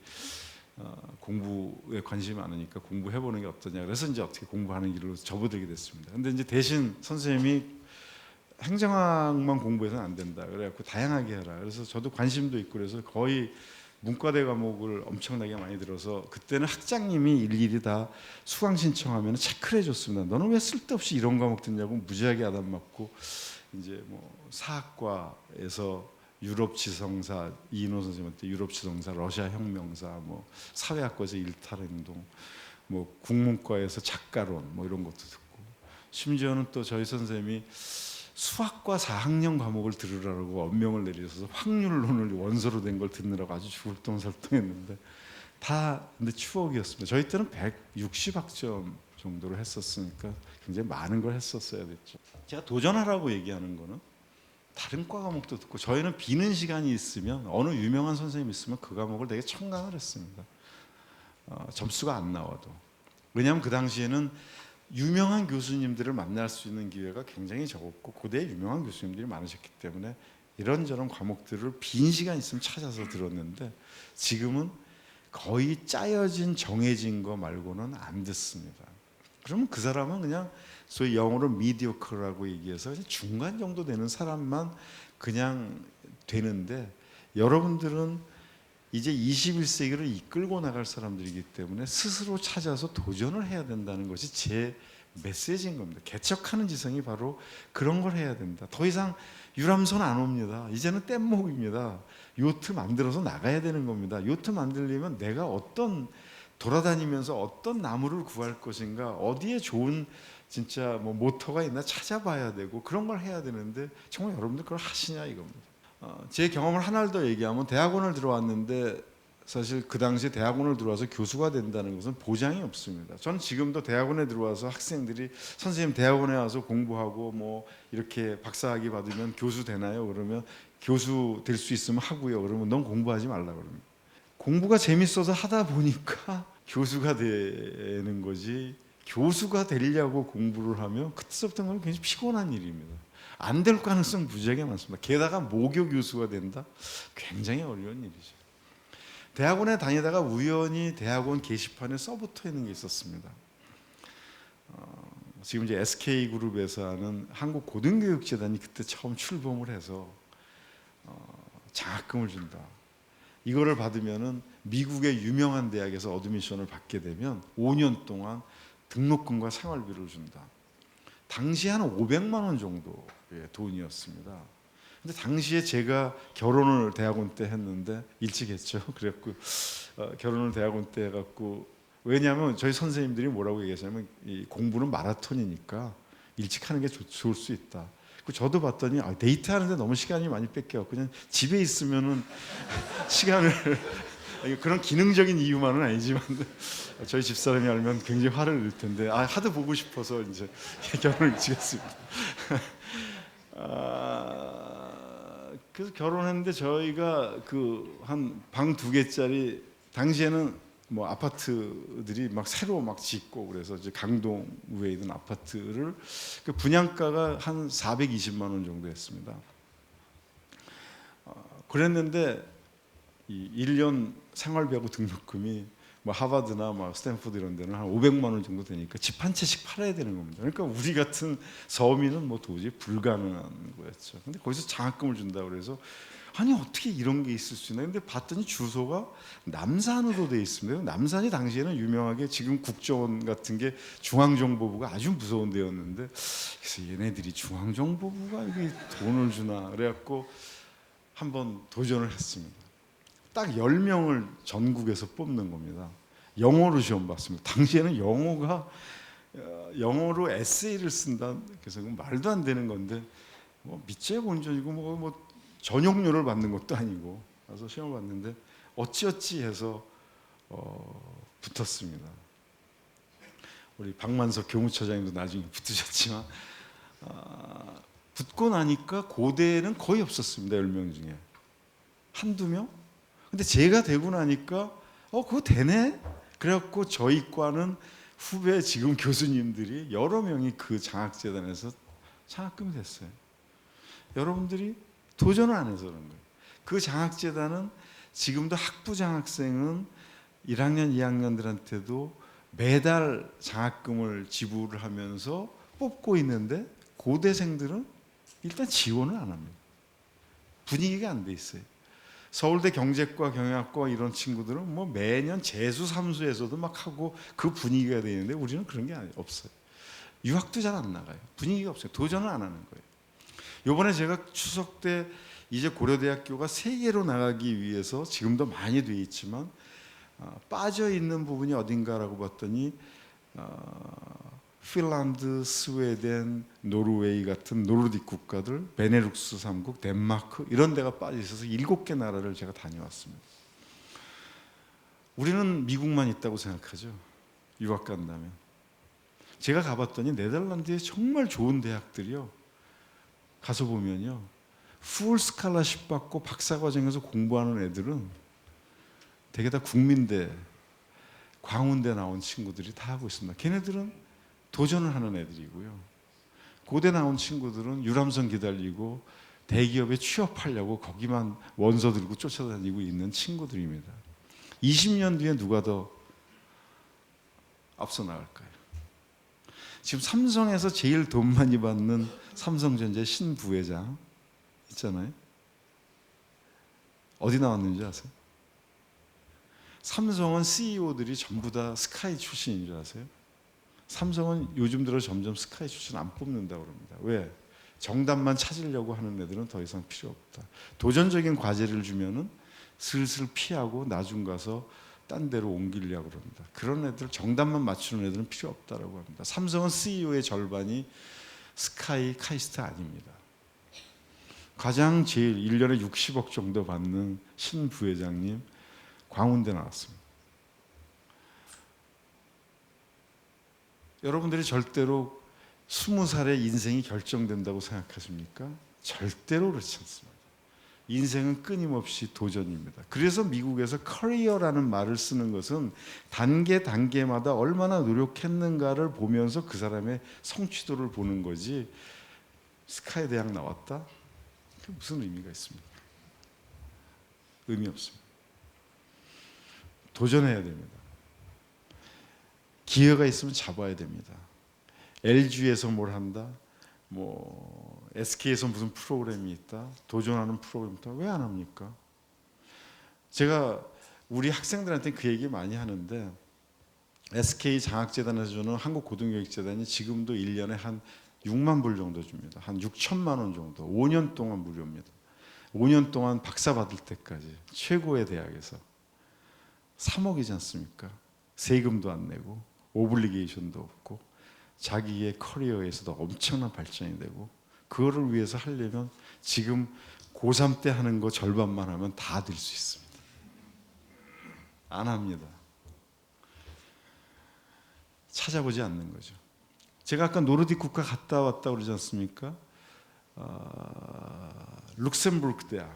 공부에 관심이 많으니까 공부해보는 게 어떠냐 그래서 이제 어떻게 공부하는 길로 접어들게 됐습니다. 근데 이제 대신 선생님이 행정학만 공부해서는 안 된다 그래갖고 다양하게 해라 그래서 저도 관심도 있고 그래서 거의 문과대 과목을 엄청나게 많이 들어서 그때는 학장님이 일일이 다 수강 신청하면 체크를 해줬습니다. 너는 왜 쓸데없이 이런 과목 듣냐고 무지하게 아담 맞고 이제 뭐 사학과에서 유럽 지성사 이인호 선생님한테 유럽 지성사 러시아 혁명사 뭐 사회학과에서 일탈행동 뭐 국문과에서 작가론 뭐 이런 것도 듣고 심지어는 또 저희 선생님이 수학과 4학년 과목을 들으라고 엄명을 내리셔서 확률론을 원서로 된 걸 듣느라고 아주 죽을똥살똥했는데 다 근데 추억이었습니다. 저희 때는 160학점 정도로 했었으니까 굉장히 많은 걸 했었어야 됐죠. 제가 도전하라고 얘기하는 거는 다른 과 과목도 듣고 저희는 비는 시간이 있으면 어느 유명한 선생님이 있으면 그 과목을 되게 청강을 했습니다. 점수가 안 나와도. 왜냐하면 그 당시에는 유명한 교수님들을 만날 수 있는 기회가 굉장히 적었고 고대에 유명한 교수님들이 많으셨기 때문에 이런저런 과목들을 빈 시간 있으면 찾아서 들었는데 지금은 거의 짜여진 정해진 거 말고는 안 듣습니다. 그러면 그 사람은 그냥 소위 영어로 mediocre라고 얘기해서 그냥 중간 정도 되는 사람만 그냥 되는데 여러분들은 이제 21세기를 이끌고 나갈 사람들이기 때문에 스스로 찾아서 도전을 해야 된다는 것이 제 메시지인 겁니다. 개척하는 지성이 바로 그런 걸 해야 된다. 더 이상 유람선 안 옵니다. 이제는 뗏목입니다. 요트 만들어서 나가야 되는 겁니다. 요트 만들려면 내가 돌아다니면서 어떤 나무를 구할 것인가, 어디에 좋은 진짜 뭐 모터가 있나 찾아봐야 되고 그런 걸 해야 되는데 정말 여러분들 그걸 하시냐 이겁니다. 제 경험을 하나를 더 얘기하면 대학원을 들어왔는데 사실 그 당시에 대학원을 들어와서 교수가 된다는 것은 보장이 없습니다. 저는 지금도 대학원에 들어와서 학생들이 선생님 대학원에 와서 공부하고 뭐 이렇게 박사학위 받으면 교수 되나요? 그러면 교수 될 수 있으면 하고요. 그러면 넌 공부하지 말라 그럽니다. 공부가 재밌어서 하다 보니까 교수가 되는 거지 교수가 되려고 공부를 하면 그때부터는 굉장히 피곤한 일입니다. 안 될 가능성 무지하게 많습니다. 게다가 모교 교수가 된다? 굉장히 어려운 일이죠. 대학원에 다니다가 우연히 대학원 게시판에 써붙어 있는 게 있었습니다. 지금 이제 SK그룹에서 하는 한국고등교육재단이 그때 처음 출범을 해서 장학금을 준다. 이거를 받으면은 미국의 유명한 대학에서 어드미션을 받게 되면 5년 동안 등록금과 생활비를 준다. 당시 한 500만 원 정도의 돈이었습니다. 근데 당시에 제가 결혼을 대학원 때 했는데 일찍 했죠. 그래갖고 결혼을 대학원 때 해갖고 왜냐하면 저희 선생님들이 뭐라고 얘기하냐면 이 공부는 마라톤이니까 일찍 하는 게 좋을 수 있다. 저도 봤더니 데이트하는데 너무 시간이 많이 뺏겨갖고 그냥 집에 있으면은 시간을 그런 기능적인 이유만은 아니지만 저희 집사람이 알면 굉장히 화를 낼 텐데 하도 보고 싶어서 이제 결혼을 일찍 했습니다. 그래서 결혼했는데 저희가 그 한 방 2개짜리 당시에는 뭐 아파트들이 막 새로 막 짓고 그래서 이제 강동구에 있는 아파트를 그 분양가가 한 420만 원 정도 했습니다. 그랬는데 이 1년 생활비하고 등록금이 뭐 하버드나 막 스탠포드 이런 데는 한 500만 원 정도 되니까 집 한 채씩 팔아야 되는 겁니다. 그러니까 우리 같은 서민은 뭐 도저히 불가능한 거였죠. 근데 거기서 장학금을 준다 그래서 아니 어떻게 이런 게 있을 수 있나? 근데 봤더니 주소가 남산으로 돼 있습니다. 남산이 당시에는 유명하게 지금 국정원 같은 게 중앙정보부가 아주 무서운 데였는데 그래서 얘네들이 중앙정보부가 이게 돈을 주나 그래갖고 한번 도전을 했습니다. 딱 10명을 전국에서 뽑는 겁니다. 영어로 시험 봤습니다. 당시에는 영어로 에세이를 쓴다. 그래서 말도 안 되는 건데 뭐 밑째 본전이고 뭐 전용료를 받는 것도 아니고 그래서 시험을 봤는데 어찌어찌 해서 붙었습니다. 우리 박만석 교무처장님도 나중에 붙으셨지만 붙고 나니까 고대는 거의 없었습니다. 10명 중에 한두 명? 근데 제가 되고 나니까 그거 되네? 그래갖고 저희 과는 후배 지금 교수님들이 여러 명이 그 장학재단에서 장학금이 됐어요. 여러분들이 도전을 안 해서 그런 거예요. 그 장학재단은 지금도 학부 장학생은 1학년, 2학년들한테도 매달 장학금을 지불을 하면서 뽑고 있는데 고대생들은 일단 지원을 안 합니다. 분위기가 안 돼 있어요. 서울대 경제과, 경영학과 이런 친구들은 뭐 매년 재수, 삼수에서도 막 하고 그 분위기가 돼 있는데 우리는 그런 게 없어요. 유학도 잘 안 나가요. 분위기가 없어요. 도전을 안 하는 거예요. 이번에 제가 추석 때 이제 고려대학교가 세계로 나가기 위해서 지금도 많이 돼 있지만 빠져 있는 부분이 어딘가라고 봤더니 핀란드, 스웨덴, 노르웨이 같은 노르딕 국가들, 베네룩스 3국, 덴마크 이런 데가 빠져 있어서 7개 나라를 제가 다녀왔습니다. 우리는 미국만 있다고 생각하죠. 유학 간다면. 제가 가봤더니 네덜란드에 정말 좋은 대학들이요. 가서 보면요. 풀 스칼라십 받고 박사과정에서 공부하는 애들은 되게 다 국민대, 광운대 나온 친구들이 다 하고 있습니다. 걔네들은 도전을 하는 애들이고요. 고대 나온 친구들은 유람선 기다리고 대기업에 취업하려고 거기만 원서 들고 쫓아다니고 있는 친구들입니다. 20년 뒤에 누가 더 앞서 나갈까요? 지금 삼성에서 제일 돈 많이 받는 삼성전자 신 부회장 있잖아요. 어디 나왔는지 아세요? 삼성은 CEO들이 전부 다 스카이 출신인 줄 아세요? 삼성은 요즘 들어 점점 스카이 출신 안 뽑는다고 그럽니다. 왜? 정답만 찾으려고 하는 애들은 더 이상 필요 없다. 도전적인 과제를 주면은 슬슬 피하고 나중 가서 딴 데로 옮기려고 그럽니다. 그런 애들, 정답만 맞추는 애들은 필요 없다라고 합니다. 삼성은 CEO의 절반이 스카이 카이스트 아닙니다. 가장 제일 1년에 60억 정도 받는 신 부회장님 광운대 나왔습니다. 여러분들이 절대로 20살에 인생이 결정된다고 생각하십니까? 절대로 그렇지 않습니다. 인생은 끊임없이 도전입니다. 그래서 미국에서 커리어라는 말을 쓰는 것은 단계마다 얼마나 노력했는가를 보면서 그 사람의 성취도를 보는 거지 스카이 대학 나왔다? 그게 무슨 의미가 있습니까? 의미 없습니다. 도전해야 됩니다. 기회가 있으면 잡아야 됩니다. LG에서 뭘 한다? 뭐 SK에서 무슨 프로그램이 있다? 도전하는 프로그램이 있다? 왜 안 합니까? 제가 우리 학생들한테 그 얘기 많이 하는데 SK 장학재단에서 주는 한국고등교육재단이 지금도 1년에 한 6만 불 정도 줍니다. 한 6천만 원 정도. 5년 동안 무료입니다. 5년 동안 박사 받을 때까지 최고의 대학에서 3억이지 않습니까? 세금도 안 내고 오블리게이션도 없고 자기의 커리어에서도 엄청난 발전이 되고 그거를 위해서 하려면 지금 고3 때 하는 거 절반만 하면 다 될 수 있습니다. 안 합니다. 찾아보지 않는 거죠. 제가 아까 노르딕 국가 갔다 왔다 그러지 않습니까? 룩셈부르크 대학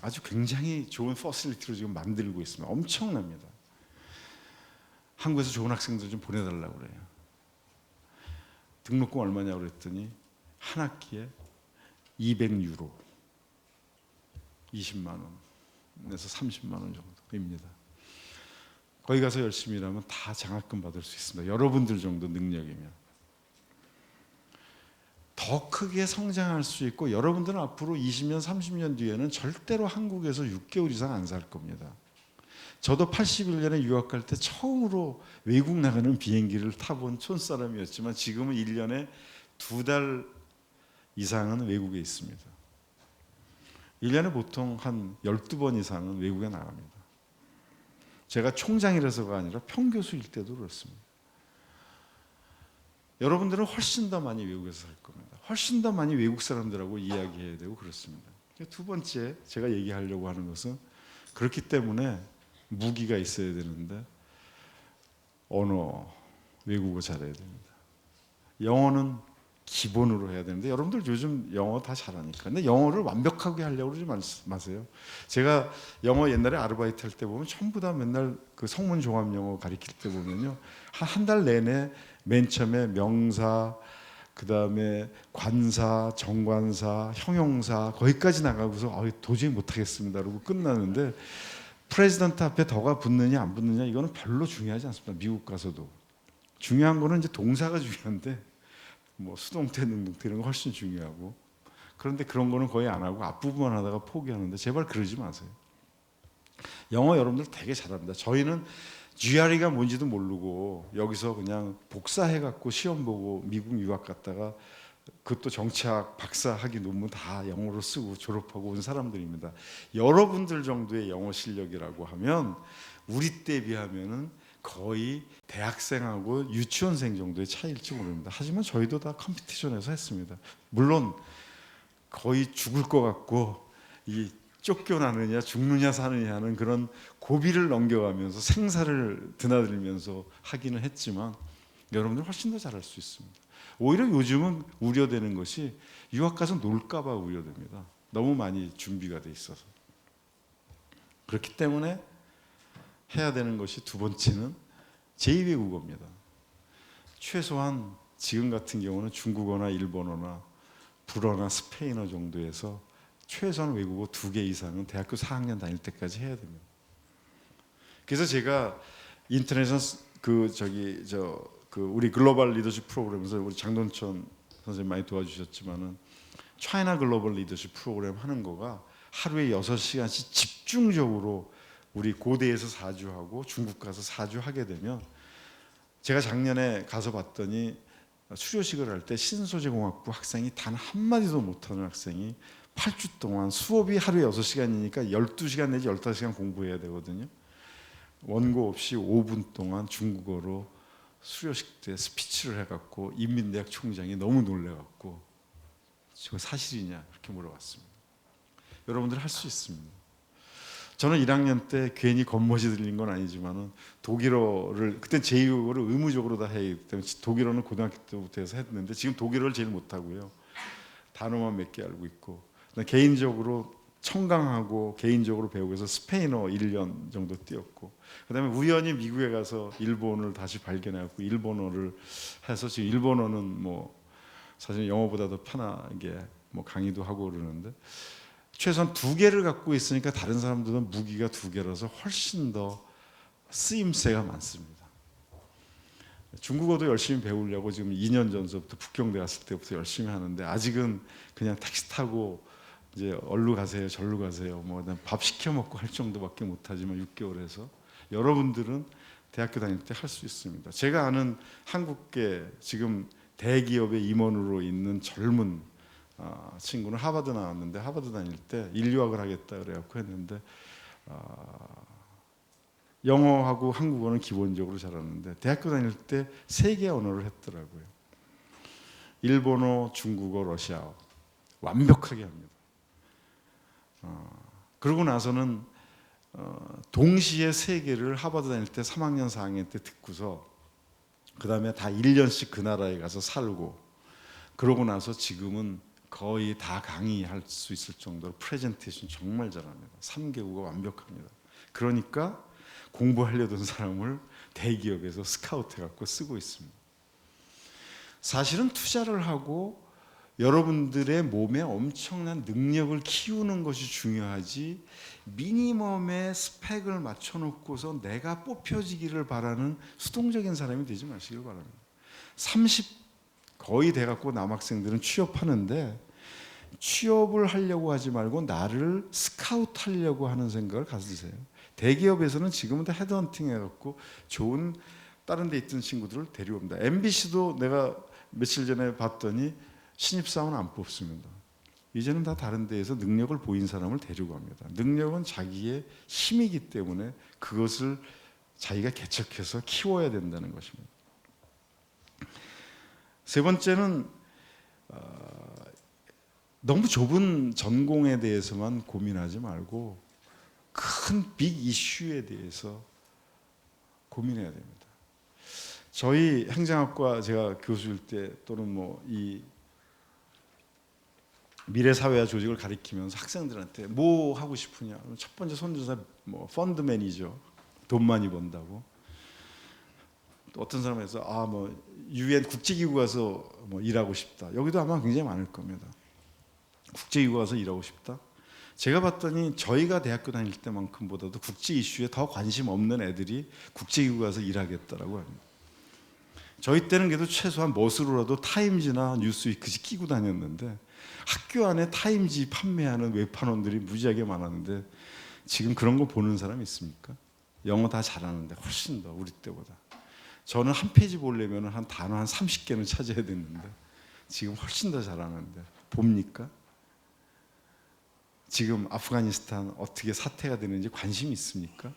아주 굉장히 좋은 퍼실리티로 지금 만들고 있습니다. 엄청납니다. 한국에서 좋은 학생들 좀 보내달라고 그래요. 등록금 얼마냐고 그랬더니 한 학기에 200유로, 20만 원에서 30만 원 정도입니다. 거기 가서 열심히 일하면 다 장학금 받을 수 있습니다. 여러분들 정도 능력이면. 더 크게 성장할 수 있고, 여러분들은 앞으로 20년, 30년 뒤에는 절대로 한국에서 6개월 이상 안 살 겁니다. 저도 81년에 유학 갈 때 처음으로 외국 나가는 비행기를 타본 촌사람이었지만 지금은 1년에 2달 이상은 외국에 있습니다. 1년에 보통 한 12번 이상은 외국에 나갑니다. 제가 총장이라서가 아니라 평교수일 때도 그렇습니다. 여러분들은 훨씬 더 많이 외국에서 살 겁니다. 훨씬 더 많이 외국 사람들하고 이야기해야 되고 그렇습니다. 두 번째 제가 얘기하려고 하는 것은, 그렇기 때문에 무기가 있어야 되는데 언어, 외국어 잘해야 됩니다. 영어는 기본으로 해야 되는데 여러분들 요즘 영어 다 잘하니까. 근데 영어를 완벽하게 하려고 그러지 마세요. 제가 영어 옛날에 아르바이트 할 때 보면 전부 다 맨날 그 성문 종합 영어 가르칠 때 보면요, 한 달 내내 맨 처음에 명사, 그 다음에 관사, 정관사, 형용사 거기까지 나가고서 도저히 못하겠습니다 그러고 끝나는데, 프레지던트 앞에 더가 붙느냐 안 붙느냐 이거는 별로 중요하지 않습니다. 미국 가서도 중요한 거는 이제 동사가 중요한데, 뭐 수동태, 능동태 이런 거 훨씬 중요하고, 그런데 그런 거는 거의 안 하고 앞부분만 하다가 포기하는데 제발 그러지 마세요. 영어 여러분들 되게 잘합니다. 저희는 GRE가 뭔지도 모르고 여기서 그냥 복사해갖고 시험 보고 미국 유학 갔다가 그것도 정치학 박사학위 논문 다 영어로 쓰고 졸업하고 온 사람들입니다. 여러분들 정도의 영어 실력이라고 하면 우리 때 비하면은 거의 대학생하고 유치원생 정도의 차이일지 모릅니다. 하지만 저희도 다 컴피티션에서 했습니다. 물론 거의 죽을 것 같고 이 쫓겨나느냐 죽느냐 사느냐 하는 그런 고비를 넘겨가면서 생사를 드나들면서 하기는 했지만 여러분들 훨씬 더 잘할 수 있습니다. 오히려 요즘은 우려되는 것이 유학 가서 놀까 봐 우려됩니다. 너무 많이 준비가 돼 있어서. 그렇기 때문에 해야 되는 것이 두 번째는 제2외국어입니다. 최소한 지금 같은 경우는 중국어나 일본어나 불어나 스페인어 정도에서 최소한 외국어 2개 이상은 대학교 4학년 다닐 때까지 해야 됩니다. 그래서 제가 인터내셔널 우리 글로벌 리더십 프로그램에서 우리 장돈천 선생님 많이 도와주셨지만은 차이나 글로벌 리더십 프로그램 하는 거가 하루에 6시간씩 집중적으로 우리 고대에서 4주 하고 중국 가서 4주 하게 되면, 제가 작년에 가서 봤더니 수료식을 할 때 신소재공학부 학생이 단 한마디도 못하는 학생이 8주 동안 수업이 하루에 6시간이니까 12시간 내지 15시간 공부해야 되거든요. 원고 없이 5분 동안 중국어로 수료식 때 스피치를 해갖고 인민대학 총장이 너무 놀래갖고 저거 사실이냐 이렇게 물어봤습니다. 여러분들 할 수 있습니다. 저는 1학년 때 괜히 겉멋이 들린 건 아니지만은 독일어를 그때 제2외국어를 의무적으로 다 해야 하기 때문에 독일어는 고등학교 때부터 해서 했는데 지금 독일어를 제일 못하고요. 단어만 몇 개 알고 있고, 개인적으로 청강하고 개인적으로 배우기 위해서 스페인어 1년 정도 뛰었고, 그다음에 우연히 미국에 가서 일본을 다시 발견해갖고 일본어를 해서 지금 일본어는 뭐 사실 영어보다 더 편하게 뭐 강의도 하고 그러는데, 최소한 2개를 갖고 있으니까 다른 사람들은 무기가 2개라서 훨씬 더 쓰임새가 많습니다. 중국어도 열심히 배우려고 지금 2년 전서부터 북경대 갔을 때부터 열심히 하는데, 아직은 그냥 택시 타고 이제 얼루 가세요 절루 가세요 뭐 밥 시켜 먹고 할 정도밖에 못하지만 6개월에서 여러분들은 대학교 다닐 때 할 수 있습니다. 제가 아는 한국계 지금 대기업의 임원으로 있는 젊은 친구는 하버드 나왔는데, 하버드 다닐 때 인류학을 하겠다 그래갖고 했는데 영어하고 한국어는 기본적으로 잘하는데 대학교 다닐 때 3개 언어를 했더라고요. 일본어, 중국어, 러시아어 완벽하게 합니다. 그러고 나서는 동시에 3개를 하버드 다닐 때 3학년 4학년 때 듣고서 그 다음에 다 1년씩 그 나라에 가서 살고, 그러고 나서 지금은 거의 다 강의할 수 있을 정도로 프레젠테이션 정말 잘합니다. 3개국어 완벽합니다. 그러니까 공부하려던 사람을 대기업에서 스카우트 해갖고 쓰고 있습니다. 사실은 투자를 하고 여러분들의 몸에 엄청난 능력을 키우는 것이 중요하지, 미니멈의 스펙을 맞춰놓고서 내가 뽑혀지기를 바라는 수동적인 사람이 되지 마시길 바랍니다. 30 거의 돼갖고 남학생들은 취업하는데, 취업을 하려고 하지 말고 나를 스카우트 하려고 하는 생각을 가지세요. 대기업에서는 지금은 다 헤드헌팅 해갖고 좋은 다른 데 있던 친구들을 데려옵니다. MBC도 내가 며칠 전에 봤더니 신입사원 안 뽑습니다. 이제는 다 다른 데에서 능력을 보인 사람을 데리고 갑니다. 능력은 자기의 힘이기 때문에 그것을 자기가 개척해서 키워야 된다는 것입니다. 세 번째는 너무 좁은 전공에 대해서만 고민하지 말고 큰 빅 이슈에 대해서 고민해야 됩니다. 저희 행정학과 제가 교수일 때, 또는 뭐 이 미래사회화 조직을 가리키면서 학생들한테 뭐 하고 싶으냐, 첫 번째 손조사 뭐 펀드맨이죠. 돈 많이 번다고. 또 어떤 사람에서 뭐 UN 국제기구 가서 뭐 일하고 싶다. 여기도 아마 굉장히 많을 겁니다. 국제기구 가서 일하고 싶다. 제가 봤더니 저희가 대학교 다닐 때만큼보다도 국제 이슈에 더 관심 없는 애들이 국제기구 가서 일하겠다라고 합니다. 저희 때는 그래도 최소한 멋으로라도 타임지나 뉴스위크지 끼고 다녔는데, 학교 안에 타임지 판매하는 웹판원들이 무지하게 많았는데 지금 그런 거 보는 사람 있습니까? 영어 다 잘하는데 훨씬 더 우리 때보다. 저는 한 페이지 보려면 한 단어 한 30개는 찾아야 됐는데 지금 훨씬 더 잘하는데 봅니까? 지금 아프가니스탄 어떻게 사태가 되는지 관심 있습니까?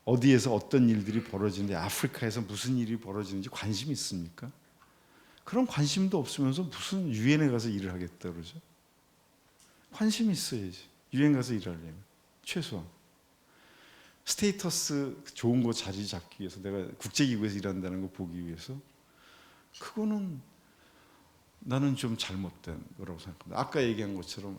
어디에서 어떤 일들이 벌어지는지, 아프리카에서 무슨 일이 벌어지는지 관심 있습니까? 그런 관심도 없으면서 무슨 유엔에 가서 일을 하겠다 그러죠? 관심이 있어야지. 유엔 가서 일하려면 최소한 스테이터스 좋은 거 자리 잡기 위해서, 내가 국제기구에서 일한다는 거 보기 위해서, 그거는 나는 좀 잘못된 거라고 생각합니다. 아까 얘기한 것처럼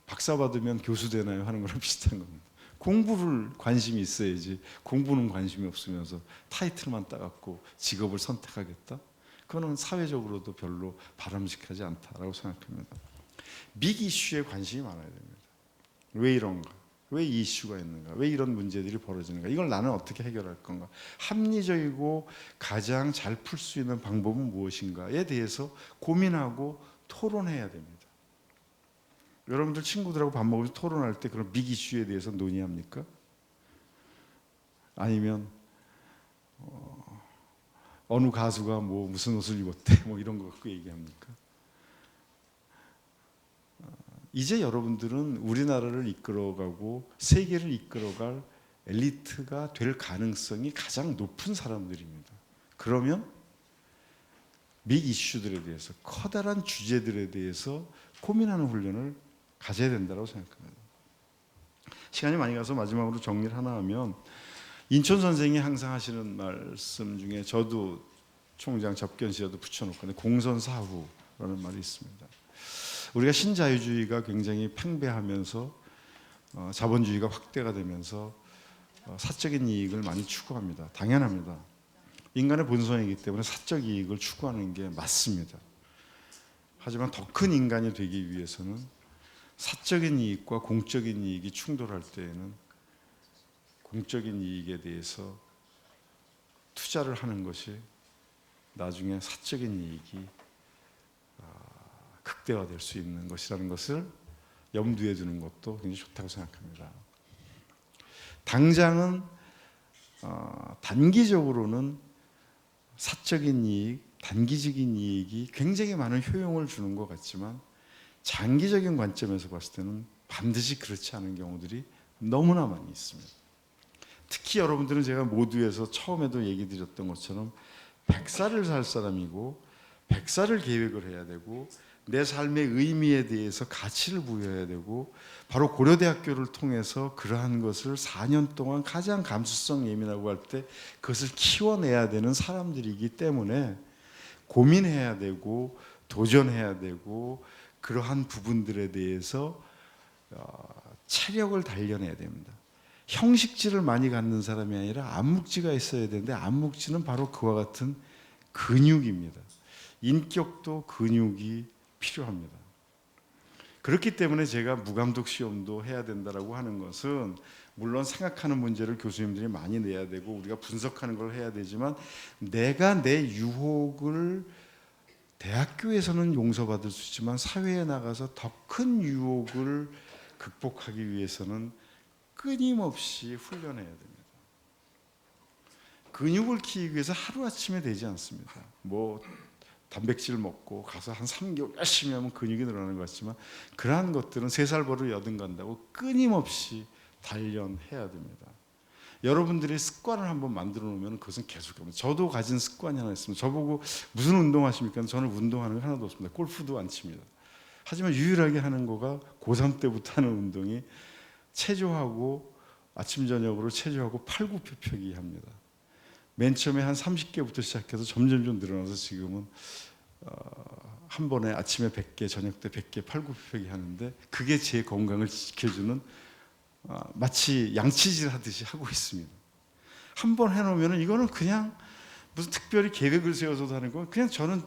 박사 받으면 교수 되나요 하는 거랑 비슷한 겁니다. 공부를 관심이 있어야지, 공부는 관심이 없으면서 타이틀만 따갖고 직업을 선택하겠다? 그거는 사회적으로도 별로 바람직하지 않다라고 생각합니다. 빅 이슈에 관심이 많아야 됩니다. 왜 이런가? 왜 이 이슈가 있는가? 왜 이런 문제들이 벌어지는가? 이걸 나는 어떻게 해결할 건가? 합리적이고 가장 잘 풀 수 있는 방법은 무엇인가에 대해서 고민하고 토론해야 됩니다. 여러분들 친구들하고 밥 먹으면서 토론할 때 그런 빅 이슈에 대해서 논의합니까? 아니면 어느 가수가 뭐 무슨 옷을 입었대 뭐 이런 거 갖고 얘기합니까? 이제 여러분들은 우리나라를 이끌어가고 세계를 이끌어갈 엘리트가 될 가능성이 가장 높은 사람들입니다. 그러면 빅 이슈들에 대해서, 커다란 주제들에 대해서 고민하는 훈련을 가져야 된다고 생각합니다. 시간이 많이 가서 마지막으로 정리를 하나 하면, 인천 선생이 항상 하시는 말씀 중에 저도 총장 접견 시에도 붙여놓고, 공선사후라는 말이 있습니다. 우리가 신자유주의가 굉장히 팽배하면서 자본주의가 확대가 되면서 사적인 이익을 많이 추구합니다. 당연합니다. 인간의 본성이기 때문에 사적 이익을 추구하는 게 맞습니다. 하지만 더 큰 인간이 되기 위해서는 사적인 이익과 공적인 이익이 충돌할 때에는 공적인 이익에 대해서 투자를 하는 것이 나중에 사적인 이익이 극대화될 수 있는 것이라는 것을 염두에 두는 것도 굉장히 좋다고 생각합니다. 당장은 단기적으로는 사적인 이익, 단기적인 이익이 굉장히 많은 효용을 주는 것 같지만, 장기적인 관점에서 봤을 때는 반드시 그렇지 않은 경우들이 너무나 많이 있습니다. 특히 여러분들은 제가 모두에서 처음에도 얘기 드렸던 것처럼 100살을 살 사람이고 100살을 계획을 해야 되고 내 삶의 의미에 대해서 가치를 부여해야 되고, 바로 고려대학교를 통해서 그러한 것을 4년 동안 가장 감수성 예민하고 할 때 그것을 키워내야 되는 사람들이기 때문에 고민해야 되고 도전해야 되고, 그러한 부분들에 대해서 체력을 단련해야 됩니다. 형식질을 많이 갖는 사람이 아니라 안목지가 있어야 되는데 안목지는 바로 그와 같은 근육입니다. 인격도 근육이 필요합니다. 그렇기 때문에 제가 무감독 시험도 해야 된다라고 하는 것은 물론 생각하는 문제를 교수님들이 많이 내야 되고 우리가 분석하는 걸 해야 되지만 내가 내 유혹을 대학교에서는 용서받을 수 있지만 사회에 나가서 더 큰 유혹을 극복하기 위해서는 끊임없이 훈련해야 됩니다. 근육을 키우기 위해서 하루아침에 되지 않습니다. 뭐 단백질 먹고 가서 한 3개월 열심히 하면 근육이 늘어나는 것 같지만 그러한 것들은 3살 버릇 8 간다고 끊임없이 단련해야 됩니다. 여러분들이 습관을 한번 만들어 놓으면 그것은 계속합니다. 저도 가진 습관이 하나 있습니다. 저보고 무슨 운동하십니까? 저는 운동하는 게 하나도 없습니다. 골프도 안 칩니다. 하지만 유일하게 하는 거가 고3 때부터 하는 운동이 체조하고 아침 저녁으로 체조하고 팔굽혀펴기 합니다. 맨 처음에 한 30개부터 시작해서 점점 늘어나서 지금은 한 번에 아침에 100개, 저녁 때 100개 팔굽혀펴기 하는데 그게 제 건강을 지켜주는 마치 양치질 하듯이 하고 있습니다. 한 번 해놓으면 이거는 그냥 무슨 특별히 계획을 세워서도 하는 거 그냥 저는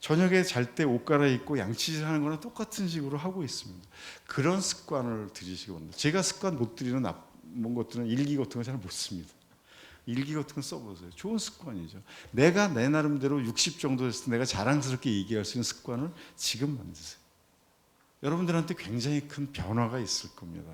저녁에 잘 때 옷 갈아입고 양치질 하는 거랑 똑같은 식으로 하고 있습니다. 그런 습관을 들이시기 바랍니다. 제가 습관 못 들이는 나쁜 것들은 일기 같은 거 잘 못 씁니다. 일기 같은 거 써보세요. 좋은 습관이죠. 내가 내 나름대로 60 정도 됐을 때 내가 자랑스럽게 얘기할 수 있는 습관을 지금 만드세요. 여러분들한테 굉장히 큰 변화가 있을 겁니다.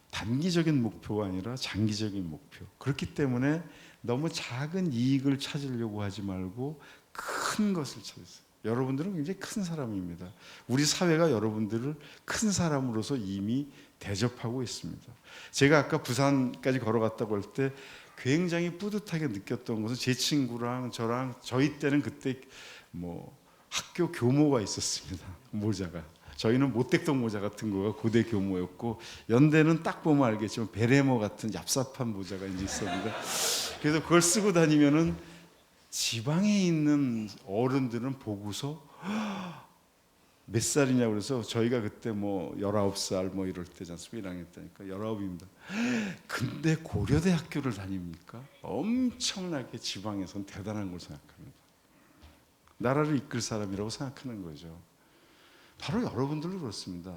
단기적인 목표가 아니라 장기적인 목표. 그렇기 때문에 너무 작은 이익을 찾으려고 하지 말고 큰 것을 찾으세요. 여러분들은 굉장히 큰 사람입니다. 우리 사회가 여러분들을 큰 사람으로서 이미 대접하고 있습니다. 제가 아까 부산까지 걸어갔다고 할 때 굉장히 뿌듯하게 느꼈던 것은 제 친구랑 저랑 저희 때는 그때 뭐 학교 교모가 있었습니다. 모자가. 저희는 모택동 모자 같은 거가 고대 교모였고 연대는 딱 보면 알겠지만 베레모 같은 얍삽한 모자가 이제 있었는데 그래서 그걸 쓰고 다니면은 지방에 있는 어른들은 보고서 몇 살이냐고 그래서 저희가 그때 뭐 19살 뭐 이럴 때지 않습니까? 1학년 때니까 19입니다. 근데 고려대 학교를 다닙니까? 엄청나게 지방에서는 대단한 걸 생각합니다. 나라를 이끌 사람이라고 생각하는 거죠. 바로 여러분들도 그렇습니다.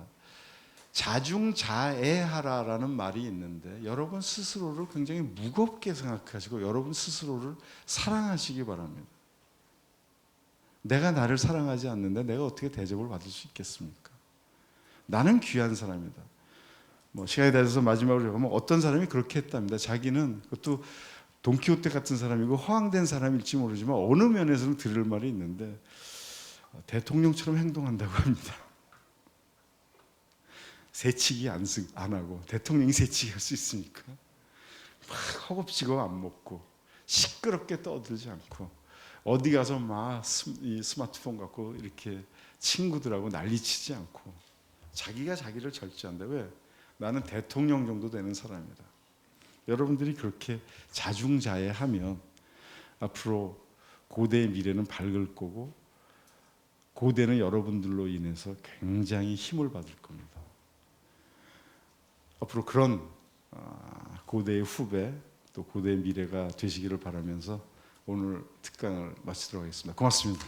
자중자애하라라는 말이 있는데 여러분 스스로를 굉장히 무겁게 생각하시고 여러분 스스로를 사랑하시기 바랍니다. 내가 나를 사랑하지 않는데 내가 어떻게 대접을 받을 수 있겠습니까? 나는 귀한 사람이다. 뭐 시간이 되어서 마지막으로 보면 어떤 사람이 그렇게 했답니다. 자기는 그것도 돈키호테 같은 사람이고 허황된 사람일지 모르지만 어느 면에서는 들을 말이 있는데 대통령처럼 행동한다고 합니다. 새치기 안 하고 대통령이 새치기 할 수 있으니까 막 허겁지겁 안 먹고 시끄럽게 떠들지 않고 어디 가서 막 이 스마트폰 갖고 이렇게 친구들하고 난리치지 않고 자기가 자기를 절제한다. 왜? 나는 대통령 정도 되는 사람이다. 여러분들이 그렇게 자중자애하면 앞으로 고대의 미래는 밝을 거고 고대는 여러분들로 인해서 굉장히 힘을 받을 겁니다. 앞으로 그런 고대의 후배 또 고대의 미래가 되시기를 바라면서 오늘 특강을 마치도록 하겠습니다. 고맙습니다.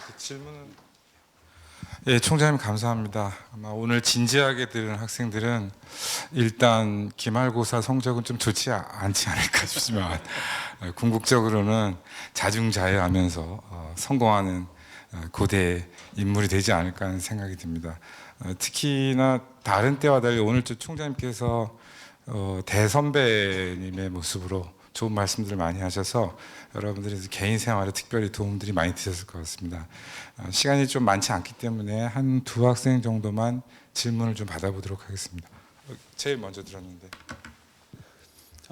그 질문은 예, 총장님 감사합니다. 아마 오늘 진지하게 들은 학생들은 일단 기말고사 성적은 좀 좋지 않지 않을까 싶지만 궁극적으로는 자중자애하면서 성공하는 고대 인물이 되지 않을까 하는 생각이 듭니다. 특히나 다른 때와 달리 오늘 총장님께서 대선배님의 모습으로 좋은 말씀들을 많이 하셔서 여러분들의 개인 생활에 특별히 도움들이 많이 되셨을 것 같습니다. 시간이 좀 많지 않기 때문에 한 2학생 정도만 질문을 좀 받아보도록 하겠습니다. 제일 먼저 들었는데.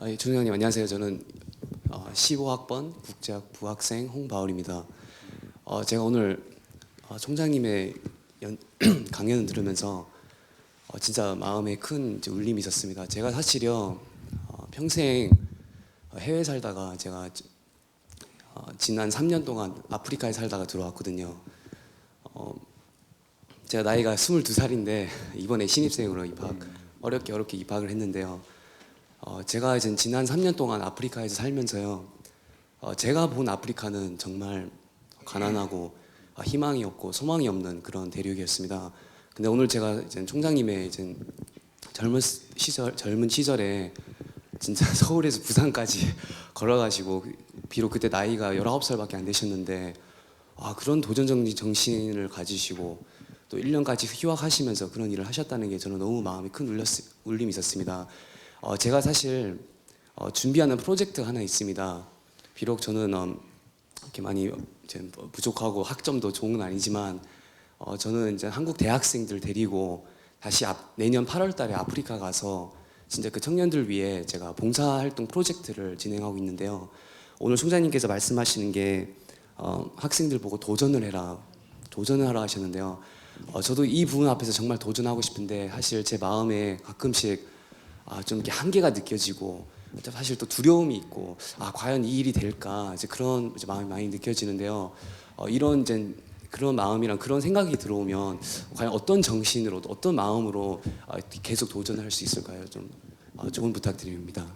예, 총장님 안녕하세요. 저는 15학번 국제학 부학생 홍바울입니다. 제가 오늘 총장님의 강연을 들으면서 진짜 마음에 큰 울림이 있었습니다. 제가 사실요 평생 해외 살다가 제가 지난 3년 동안 아프리카에 살다가 들어왔거든요. 제가 나이가 22살인데 이번에 신입생으로 어렵게 입학을 했는데요. 제가 이제 지난 3년 동안 아프리카에서 살면서요. 제가 본 아프리카는 정말 가난하고 희망이 없고 소망이 없는 그런 대륙이었습니다. 근데 오늘 제가 이제 총장님의 이제 젊은 시절에 진짜 서울에서 부산까지 걸어가시고 비록 그때 나이가 19살밖에 안 되셨는데 그런 도전 정신을 가지시고 또 1년까지 휴학하시면서 그런 일을 하셨다는 게 저는 너무 마음에 큰 울림이 있었습니다. 제가 사실 준비하는 프로젝트 하나 있습니다. 비록 저는 이렇게 많이 이제 부족하고 학점도 좋은 건 아니지만 저는 이제 한국 대학생들 데리고 다시 내년 8월달에 아프리카 가서 진짜 그 청년들 위해 제가 봉사활동 프로젝트를 진행하고 있는데요. 오늘 총장님께서 말씀하시는 게 학생들 보고 도전을 하라 하셨는데요. 저도 이 부분 앞에서 정말 도전하고 싶은데 사실 제 마음에 가끔씩 좀 이렇게 한계가 느껴지고 사실 또 두려움이 있고 과연 이 일이 될까 이제 그런 이제 마음이 많이 느껴지는데요. 이런 이제 그런 마음이랑 그런 생각이 들어오면 과연 어떤 정신으로 어떤 마음으로 계속 도전할 수 있을까요? 좀 조언 부탁드립니다.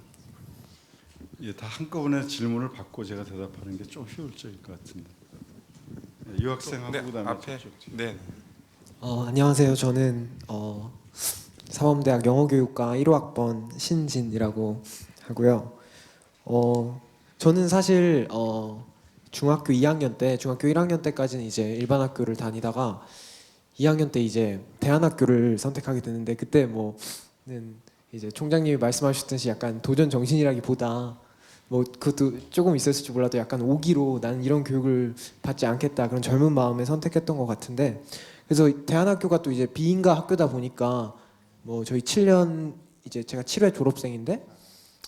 예, 다 한꺼번에 질문을 받고 제가 대답하는 게 좀 효율적일 것 같은데. 예, 유학생하고 네, 그다음에 앞에 저쪽. 네. 안녕하세요. 저는 사범대학 영어교육과 1호학번 신진이라고 하고요. 저는 사실 중학교 1학년 때까지는 이제 일반 학교를 다니다가 2학년 때 이제 대안학교를 선택하게 되는데 그때 뭐는 이제 총장님이 말씀하셨듯이 약간 도전 정신이라기보다 뭐 그것도 조금 있었을지 몰라도 약간 오기로 나는 이런 교육을 받지 않겠다 그런 젊은 마음에 선택했던 것 같은데 그래서 대안학교가 또 이제 비인가 학교다 보니까 뭐 저희 7년 이제 제가 7회 졸업생인데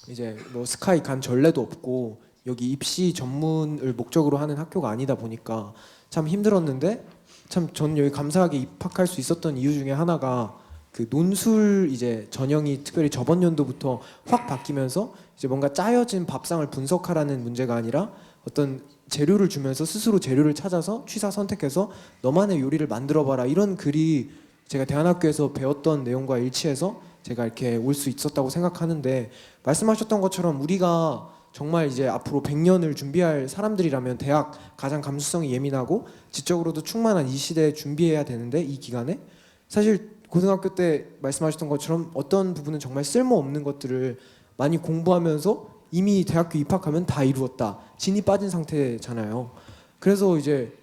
이제 뭐 스카이 간 전례도 없고 여기 입시 전문을 목적으로 하는 학교가 아니다 보니까 참 힘들었는데 참 저는 여기 감사하게 입학할 수 있었던 이유 중에 하나가 그 논술 이제 전형이 특별히 저번 연도부터 확 바뀌면서 이제 뭔가 짜여진 밥상을 분석하라는 문제가 아니라 어떤 재료를 주면서 스스로 재료를 찾아서 취사 선택해서 너만의 요리를 만들어봐라 이런 글이 제가 대안학교에서 배웠던 내용과 일치해서 제가 이렇게 올 수 있었다고 생각하는데 말씀하셨던 것처럼 우리가 정말 이제 앞으로 100년을 준비할 사람들이라면 대학 가장 감수성이 예민하고 지적으로도 충만한 이 시대에 준비해야 되는데 이 기간에 사실 고등학교 때 말씀하셨던 것처럼 어떤 부분은 정말 쓸모없는 것들을 많이 공부하면서 이미 대학교 입학하면 다 이루었다 진이 빠진 상태잖아요. 그래서 이제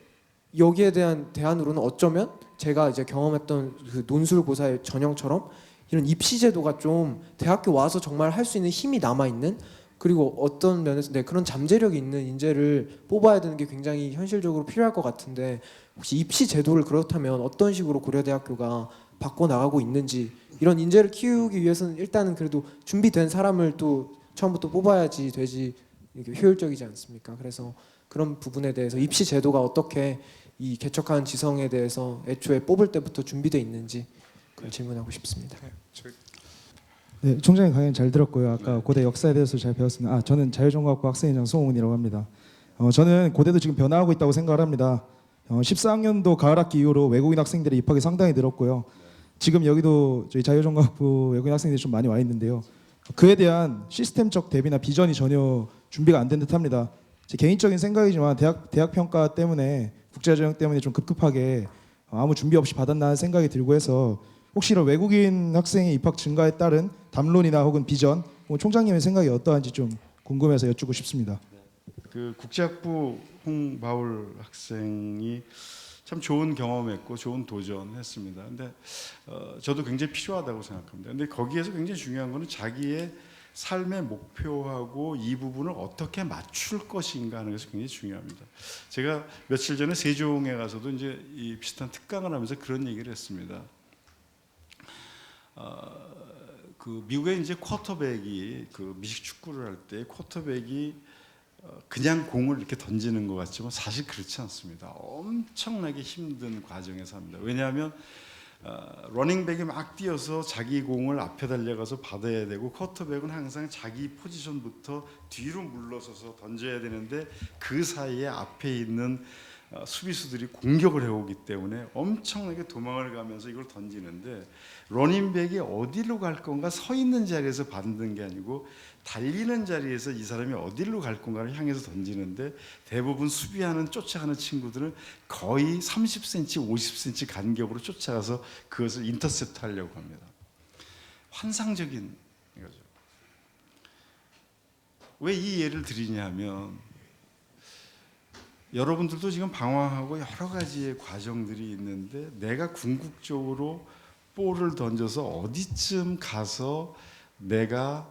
여기에 대한 대안으로는 어쩌면 제가 이제 경험했던 그 논술고사의 전형처럼 이런 입시 제도가 좀 대학교 와서 정말 할 수 있는 힘이 남아 있는 그리고 어떤 면에서 그런 잠재력이 있는 인재를 뽑아야 되는 게 굉장히 현실적으로 필요할 것 같은데 혹시 입시 제도를 그렇다면 어떤 식으로 고려대학교가 바꿔 나가고 있는지 이런 인재를 키우기 위해서는 일단은 그래도 준비된 사람을 또 처음부터 뽑아야지 되지 이게 효율적이지 않습니까? 그래서 그런 부분에 대해서 입시 제도가 어떻게 이 개척한 지성에 대해서 애초에 뽑을 때부터 준비돼 있는지 그걸 질문하고 싶습니다. 네, 총장님 강연 잘 들었고요. 아까 고대 역사에 대해서 잘 배웠습니다. 저는 자유종합고 학생회장 송홍훈이라고 합니다. 저는 고대도 지금 변화하고 있다고 생각을 합니다. 14학년도 가을학기 이후로 외국인 학생들의 입학이 상당히 늘었고요. 지금 여기도 저희 자유종합부 외국인 학생들이 좀 많이 와 있는데요. 그에 대한 시스템적 대비나 비전이 전혀 준비가 안 된 듯합니다. 제 개인적인 생각이지만 대학 평가 때문에 국제전형 때문에 좀 급급하게 아무 준비 없이 받았나 생각이 들고 해서 혹시 이런 외국인 학생의 입학 증가에 따른 담론이나 혹은 비전, 총장님의 생각이 어떠한지 좀 궁금해서 여쭙고 싶습니다. 그 국제학부 홍바울 학생이 참 좋은 경험했고 좋은 도전했습니다. 근데 저도 굉장히 필요하다고 생각합니다. 근데 거기에서 굉장히 중요한 거는 자기의 삶의 목표하고 이 부분을 어떻게 맞출 것인가 하는 것이 굉장히 중요합니다. 제가 며칠 전에 세종에 가서도 이제 이 비슷한 특강을 하면서 그런 얘기를 했습니다. 그 미국의 이제 쿼터백이 그 미식 축구를 할 때 쿼터백이 그냥 공을 이렇게 던지는 것 같지만 사실 그렇지 않습니다. 엄청나게 힘든 과정에서 합니다. 왜냐하면 러닝백이 막 뛰어서 자기 공을 앞에 달려가서 받아야 되고 쿼터백은 항상 자기 포지션부터 뒤로 물러서서 던져야 되는데 그 사이에 앞에 있는 수비수들이 공격을 해오기 때문에 엄청나게 도망을 가면서 이걸 던지는데 러닝백이 어디로 갈 건가 서 있는 자리에서 받는 게 아니고 달리는 자리에서 이 사람이 어디로 갈 건가를 향해서 던지는데 대부분 수비하는 쫓아가는 친구들은 거의 30cm, 50cm 간격으로 쫓아가서 그것을 인터셉트 하려고 합니다. 환상적인 거죠. 왜 이 예를 드리냐면 여러분들도 지금 방황하고 여러 가지의 과정들이 있는데 내가 궁극적으로 볼을 던져서 어디쯤 가서 내가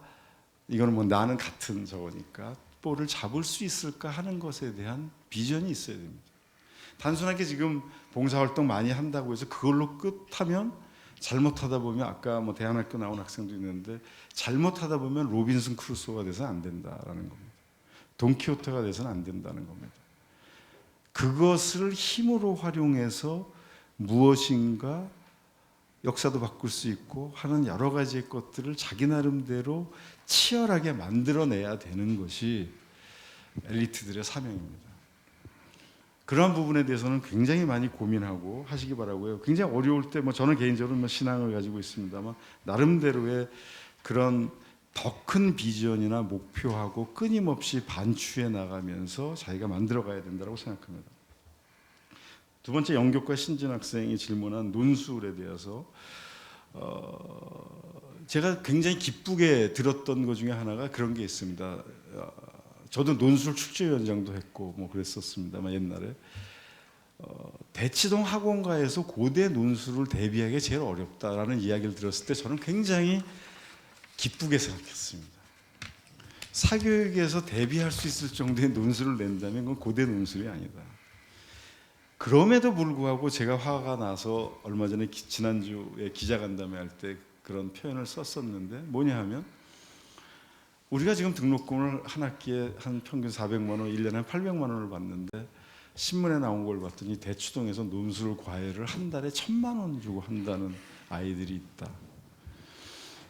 이거는 뭐 나는 같은 저거니까 볼을 잡을 수 있을까 하는 것에 대한 비전이 있어야 됩니다. 단순하게 지금 봉사활동 많이 한다고 해서 그걸로 끝하면 잘못하다 보면 아까 뭐 대안학교 나온 학생도 있는데 잘못하다 보면 로빈슨 크루소가 돼서는 안 된다라는 겁니다. 돈키호테가 돼서는 안 된다는 겁니다. 그것을 힘으로 활용해서 무엇인가 역사도 바꿀 수 있고 하는 여러 가지의 것들을 자기 나름대로 치열하게 만들어내야 되는 것이 엘리트들의 사명입니다. 그러한 부분에 대해서는 굉장히 많이 고민하고 하시기 바라고요. 굉장히 어려울 때 뭐 저는 개인적으로 뭐 신앙을 가지고 있습니다만 나름대로의 그런 더 큰 비전이나 목표하고 끊임없이 반추해 나가면서 자기가 만들어가야 된다고 생각합니다. 두 번째 영교과 신진 학생이 질문한 논술에 대해서 제가 굉장히 기쁘게 들었던 것 중에 하나가 그런 게 있습니다. 저도 논술 출제위원장도 했고 뭐 그랬었습니다만 옛날에 대치동 학원가에서 고대 논술을 대비하기 제일 어렵다라는 이야기를 들었을 때 저는 굉장히 기쁘게 생각했습니다. 사교육에서 대비할 수 있을 정도의 논술을 낸다면 그건 고대 논술이 아니다. 그럼에도 불구하고 제가 화가 나서 얼마 전에 지난주에 기자간담회 할 때 그런 표현을 썼었는데 뭐냐 하면 우리가 지금 등록금을 한 학기에 한 평균 400만 원, 1년에 한 800만 원을 받는데 신문에 나온 걸 봤더니 대치동에서 논술 과외를 한 달에 1,000만 원 주고 한다는 아이들이 있다.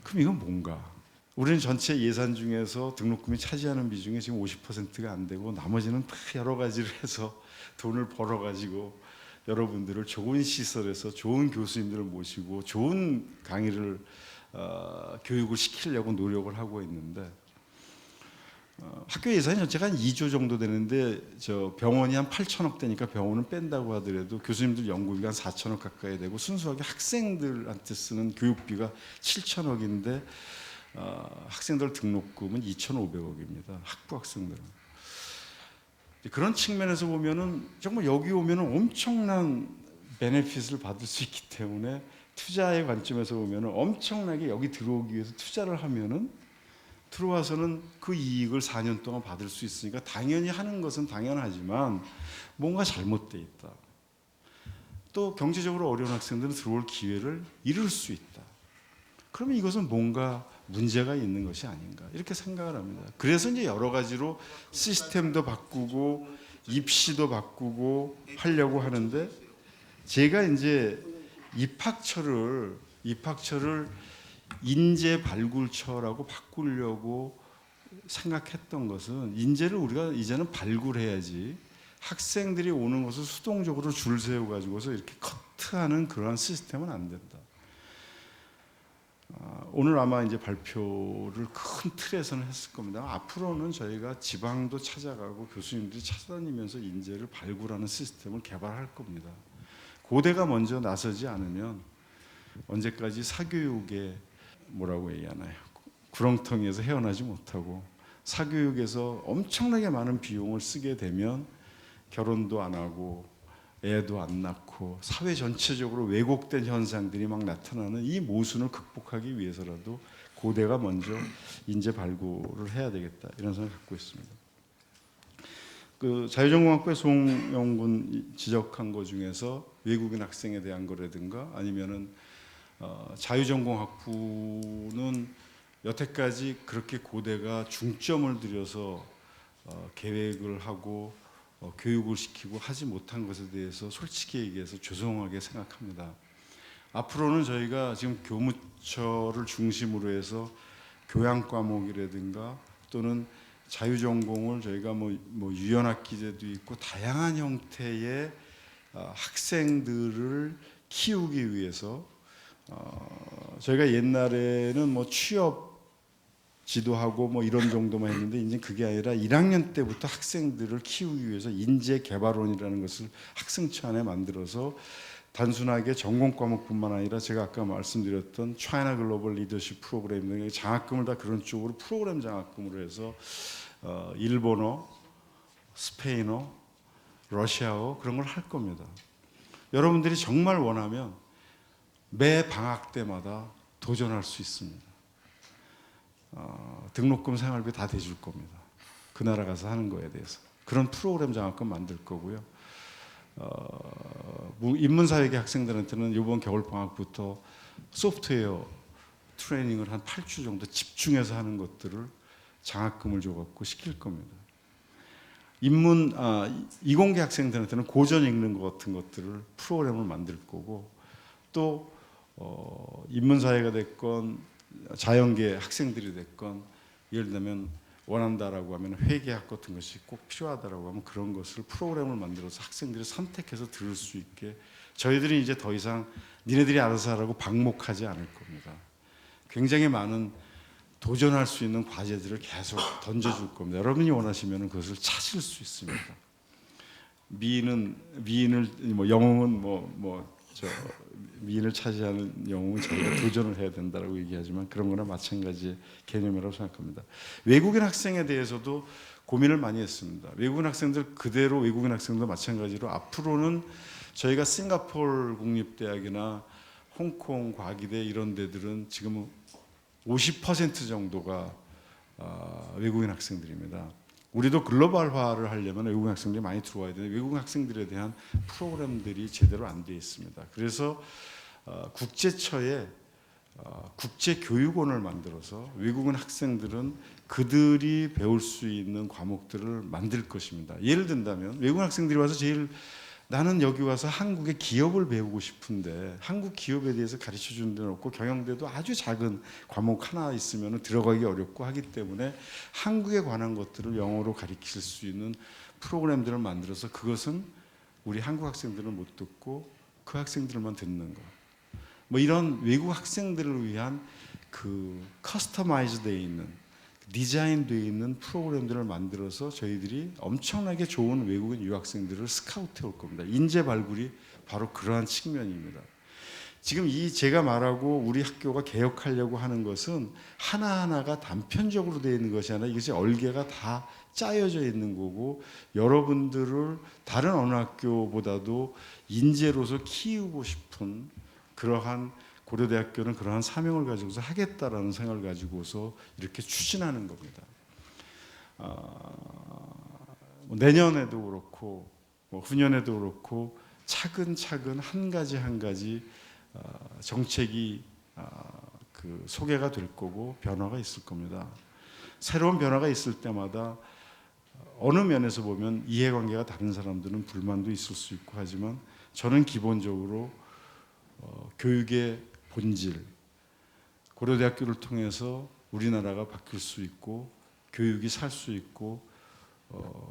그럼 이건 뭔가? 우리는 전체 예산 중에서 등록금이 차지하는 비중이 지금 50%가 안 되고 나머지는 여러 가지를 해서 돈을 벌어가지고 여러분들을 좋은 시설에서 좋은 교수님들을 모시고 좋은 강의를 교육을 시키려고 노력을 하고 있는데 학교 예산이 전체가 한 2조 정도 되는데 저 병원이 한 8천억 되니까 병원은 뺀다고 하더라도 교수님들 연구비가 한 4천억 가까이 되고 순수하게 학생들한테 쓰는 교육비가 7천억인데 학생들 등록금은 2,500억입니다. 학부 학생들은. 그런 측면에서 보면은 정말 여기 오면은 엄청난 베네핏을 받을 수 있기 때문에 투자의 관점에서 보면은 엄청나게 여기 들어오기 위해서 투자를 하면은 들어와서는 그 이익을 4년 동안 받을 수 있으니까 당연히 하는 것은 당연하지만 뭔가 잘못돼 있다. 또 경제적으로 어려운 학생들은 들어올 기회를 잃을 수 있다. 그러면 이것은 뭔가 문제가 있는 것이 아닌가 이렇게 생각을 합니다. 그래서 이제 여러 가지로 시스템도 바꾸고 입시도 바꾸고 하려고 하는데 제가 이제 입학처를 인재 발굴처라고 바꾸려고 생각했던 것은 인재를 우리가 이제는 발굴해야지 학생들이 오는 것을 수동적으로 줄 세워 가지고서 이렇게 커트하는 그러한 시스템은 안 된다. 오늘 아마 이제 발표를 큰 틀에서는 했을 겁니다. 앞으로는 저희가 지방도 찾아가고 교수님들이 찾아다니면서 인재를 발굴하는 시스템을 개발할 겁니다. 고대가 먼저 나서지 않으면 언제까지 사교육에 뭐라고 얘기하나요? 구렁텅이에서 헤어나지 못하고 사교육에서 엄청나게 많은 비용을 쓰게 되면 결혼도 안 하고 애도 안 낳고 사회 전체적으로 왜곡된 현상들이 막 나타나는 이 모순을 극복하기 위해서라도 고대가 먼저 인재 발굴을 해야 되겠다 이런 생각을 갖고 있습니다. 그 자유전공학부의 송영군 지적한 것 중에서 외국인 학생에 대한 거라든가 아니면은 자유전공학부는 여태까지 그렇게 고대가 중점을 들여서 계획을 하고 교육을 시키고 하지 못한 것에 대해서 솔직히 얘기해서 죄송하게 생각합니다. 앞으로는 저희가 지금 교무처를 중심으로 해서 교양 과목이라든가 또는 자유전공을 저희가 뭐 유연학기제도 있고 다양한 형태의 학생들을 키우기 위해서 저희가 옛날에는 뭐 취업 지도하고 뭐 이런 정도만 했는데 이제 그게 아니라 1학년 때부터 학생들을 키우기 위해서 인재 개발원이라는 것을 학생처 안에 만들어서 단순하게 전공 과목뿐만 아니라 제가 아까 말씀드렸던 차이나 글로벌 리더십 프로그램 등의 장학금을 다 그런 쪽으로 프로그램 장학금으로 해서 일본어, 스페인어, 러시아어 그런 걸 할 겁니다. 여러분들이 정말 원하면 매 방학 때마다 도전할 수 있습니다. 등록금 생활비 다 대줄 겁니다. 그 나라 가서 하는 거에 대해서 그런 프로그램 장학금 만들 거고요. 인문사회계 학생들한테는 이번 겨울 방학부터 소프트웨어 트레이닝을 한 8주 정도 집중해서 하는 것들을 장학금을 줘갖고 시킬 겁니다. 이공계 학생들한테는 고전 읽는 것 같은 것들을 프로그램을 만들 거고 또 인문사회가 됐건 자연계 학생들이 됐건 예를 들면 원한다라고 하면 회계학 같은 것이 꼭 필요하다라고 하면 그런 것을 프로그램을 만들어서 학생들이 선택해서 들을 수 있게 저희들이 이제 더 이상 니네들이 알아서 하라고 방목하지 않을 겁니다. 굉장히 많은 도전할 수 있는 과제들을 계속 던져줄 겁니다. 여러분이 원하시면 그것을 찾을 수 있습니다. 미인을 영웅은 미인을 차지하는 영웅은 저희가 도전을 해야 된다고 얘기하지만 그런 거나 마찬가지의 개념이라고 생각합니다. 외국인 학생에 대해서도 고민을 많이 했습니다. 외국인 학생들 그대로 외국인 학생도 마찬가지로 앞으로는 저희가 싱가포르 국립대학이나 홍콩 과기대 이런 데들은 지금 50% 정도가 외국인 학생들입니다. 우리도 글로벌화를 하려면 외국인 학생들이 많이 들어와야 되는데 외국인 학생들에 대한 프로그램들이 제대로 안 되어 있습니다. 그래서 국제처에 국제교육원을 만들어서 외국인 학생들은 그들이 배울 수 있는 과목들을 만들 것입니다. 예를 든다면 외국인 학생들이 와서 나는 여기 와서 한국의 기업을 배우고 싶은데 한국 기업에 대해서 가르쳐 주는 데는 없고 경영대도 아주 작은 과목 하나 있으면 들어가기 어렵고 하기 때문에 한국에 관한 것들을 영어로 가르칠 수 있는 프로그램들을 만들어서 그것은 우리 한국 학생들은 못 듣고 그 학생들만 듣는 것. 뭐 이런 외국 학생들을 위한 그 커스터마이즈 되어 있는 디자인되어 있는 프로그램들을 만들어서 저희들이 엄청나게 좋은 외국인 유학생들을 스카우트해 올 겁니다. 인재 발굴이 바로 그러한 측면입니다. 지금 제가 말하고 우리 학교가 개혁하려고 하는 것은 하나하나가 단편적으로 되어 있는 것이 아니라 이것이 얼개가 다 짜여져 있는 거고 여러분들을 다른 어느 학교보다도 인재로서 키우고 싶은 그러한 고려대학교는 그러한 사명을 가지고서 하겠다라는 생각을 가지고서 이렇게 추진하는 겁니다. 내년에도 그렇고 후년에도 그렇고 차근차근 한 가지 정책이 그 소개가 될 거고 변화가 있을 겁니다. 새로운 변화가 있을 때마다 어느 면에서 보면 이해관계가 다른 사람들은 불만도 있을 수 있고 하지만 저는 기본적으로 교육의 본질, 고려대학교를 통해서 우리나라가 바뀔 수 있고 교육이 살 수 있고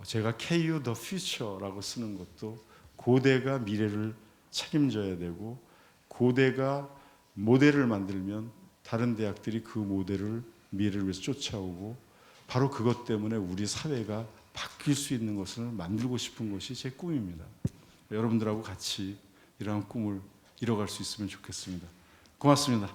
제가 KU The Future라고 쓰는 것도 고대가 미래를 책임져야 되고 고대가 모델을 만들면 다른 대학들이 그 모델을 미래를 위해서 쫓아오고 바로 그것 때문에 우리 사회가 바뀔 수 있는 것을 만들고 싶은 것이 제 꿈입니다. 여러분들하고 같이 이러한 꿈을 이뤄갈 수 있으면 좋겠습니다. 고맙습니다.